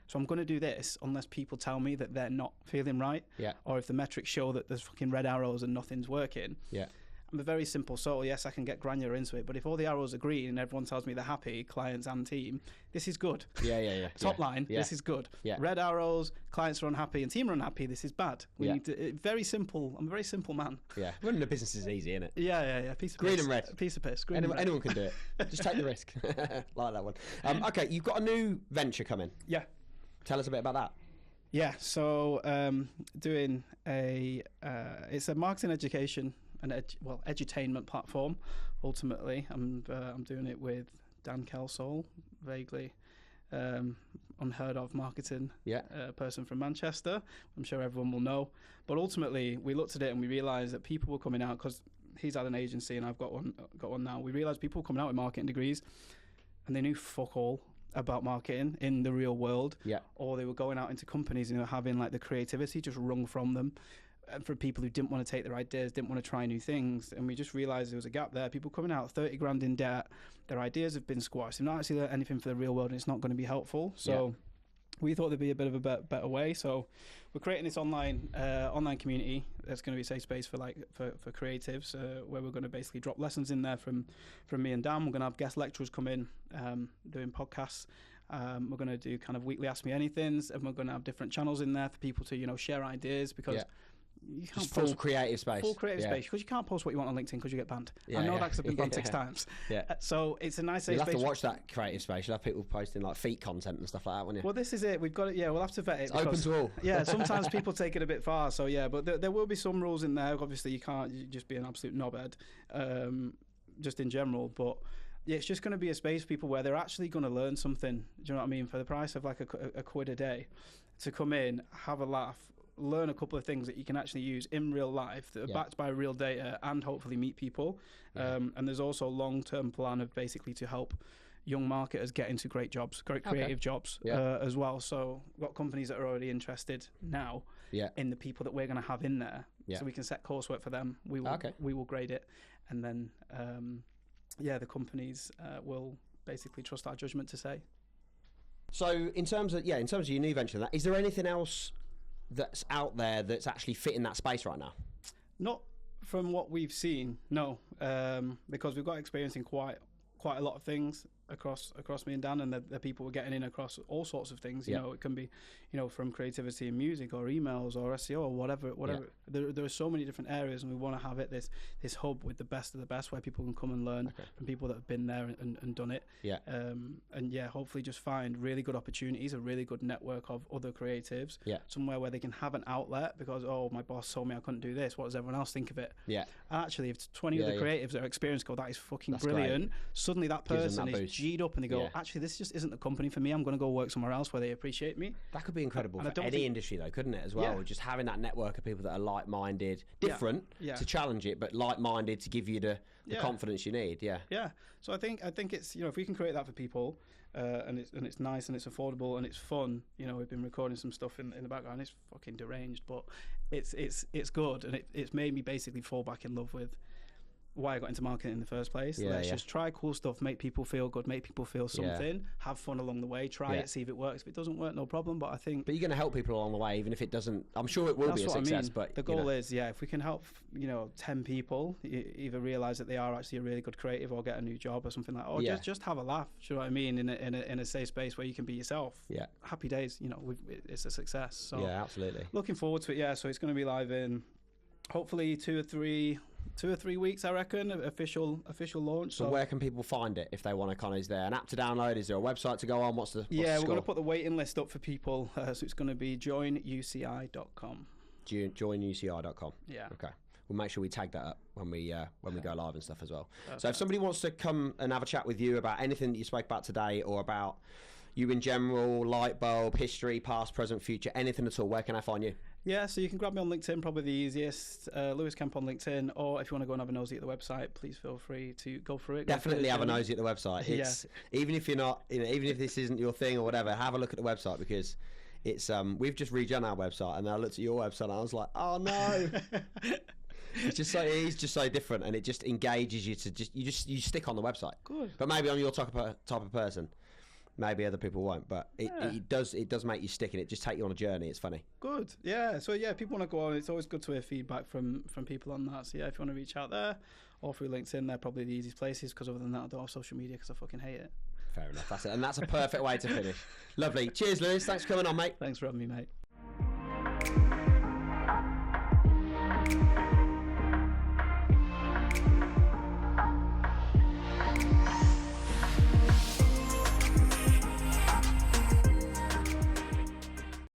So I'm going to do this unless people tell me that they're not feeling right. Or if the metrics show that there's fucking red arrows and nothing's working. I'm a very simple soul. Yes, I can get granular into it, but if all the arrows are green and everyone tells me they're happy, clients and team, this is good. Top line, this is good. Red arrows, clients are unhappy and team are unhappy, this is bad. We need to, very simple. I'm a very simple man. Running a business is easy, isn't it? Piece of green piss. and red. Piece of piss. Anyone can do it. Just take the risk. Like that one. Okay, you've got a new venture coming. Tell us a bit about that. So doing it's a marketing education and edutainment platform. Ultimately, I'm doing it with Dan Kelsall, vaguely unheard of marketing person from Manchester. I'm sure everyone will know. But ultimately, we looked at it and we realised that people were coming out, because he's had an agency and I've got one now. We realised people were coming out with marketing degrees and they knew fuck all about marketing in the real world. Or they were going out into companies and having like the creativity just wrung from them. and for people who didn't want to take their ideas, didn't want to try new things. And we just realized there was a gap there. People coming out 30 grand in debt, their ideas have been squashed. They've not actually learned anything for the real world, and it's not going to be helpful. So we thought there'd be a bit of a better way. So we're creating this online community that's going to be a safe space for creatives, where we're going to basically drop lessons in there from me and Dan. We're going to have guest lecturers come in, doing podcasts. We're going to do kind of weekly Ask Me Anythings, and we're going to have different channels in there for people to, share ideas, because you can't just full creative space. Full creative space, because you can't post what you want on LinkedIn because you get banned. I know that because I've been banned 6 times. So it's a nice safe space. You'll have to watch that creative space. You'll have people posting like feet content and stuff like that, won't you? Well, this is it. We've got it. Yeah, we'll have to vet it. It's open to all. Yeah, sometimes people take it a bit far. So yeah, but there will be some rules in there. Obviously, you can't just be an absolute knobhead, just in general. But yeah, it's just going to be a space for people where they're actually going to learn something. Do you know what I mean? For the price of like a quid a day, to come in, have a laugh, learn a couple of things that you can actually use in real life that are backed by real data, and hopefully meet people. And there's also a long-term plan of basically to help young marketers get into great jobs, great creative jobs as well. So we've got companies that are already interested now in the people that we're going to have in there. So we can set coursework for them. We will grade it, and then the companies will basically trust our judgment to say. So in terms of your new venture, is there anything else that's out there that's actually fitting that space right now? Not from what we've seen, no, because we've got experience in quite a lot of things across me and Dan, and the people we're getting in across all sorts of things. You know, it can be, from creativity and music, or emails, or SEO, or whatever. There are so many different areas, and we want to have it this hub with the best of the best, where people can come and learn from people that have been there and done it. Hopefully just find really good opportunities, a really good network of other creatives, somewhere where they can have an outlet, because my boss told me I couldn't do this, what does everyone else think of it? And actually, if 20 other creatives that are experienced go, that is fucking brilliant, suddenly that person is G'd up and they go, actually, this just isn't the company for me, I'm going to go work somewhere else where they appreciate me. That could be incredible for any industry though, couldn't it, as well? Just having that network of people that are like-minded, different to challenge it, but like-minded to give you the confidence you need. So I think it's, if we can create that for people, and it's nice and it's affordable and it's fun. We've been recording some stuff in the background. It's fucking deranged, but it's good, and it's made me basically fall back in love with why I got into marketing in the first place. Let's just try cool stuff, make people feel good, make people feel something, have fun along the way, try it, see if it works. If it doesn't work, no problem. But you're going to help people along the way, even if it doesn't. I'm sure it will be a success. But the goal is, if we can help, 10 people either realize that they are actually a really good creative, or get a new job or something like that, or just have a laugh. Do you know what I mean? In a safe space where you can be yourself. Happy days. It's a success. So absolutely. Looking forward to it. So it's going to be live in hopefully 2 or 3 weeks, I reckon, official launch. So where can people find it if they want to kind of, is there an app to download? Is there a website to go on? What's the we're going to put the waiting list up for people. So it's going to be joinuci.com. Joinuci.com. Okay. We'll make sure we tag that up when we go live and stuff as well. Okay. So if somebody wants to come and have a chat with you about anything that you spoke about today, or about you in general, Lightbulb, history, past, present, future, anything at all, where can I find you? So you can grab me on LinkedIn, probably the easiest. Lewis Kemp on LinkedIn, or if you want to go and have a nosy at the website, please feel free to go through it. Definitely have a nosy at the website. It's even if you're not, even if this isn't your thing or whatever, have a look at the website, because it's we've just redone our website, and I looked at your website and I was like, oh no. It's just so different, and it just engages you to you stick on the website. Good. But maybe I'm your type of person. Maybe other people won't, but it does make you stick, and it just take you on a journey. It's funny. Good. So people want to go on. It's always good to hear feedback from people on that. So if you want to reach out there or through LinkedIn, they're probably the easiest places, because other than that, I don't have social media because I fucking hate it. Fair enough. That's it, and that's a perfect way to finish. Lovely. Cheers, Lewis. Thanks for coming on, mate. Thanks for having me, mate.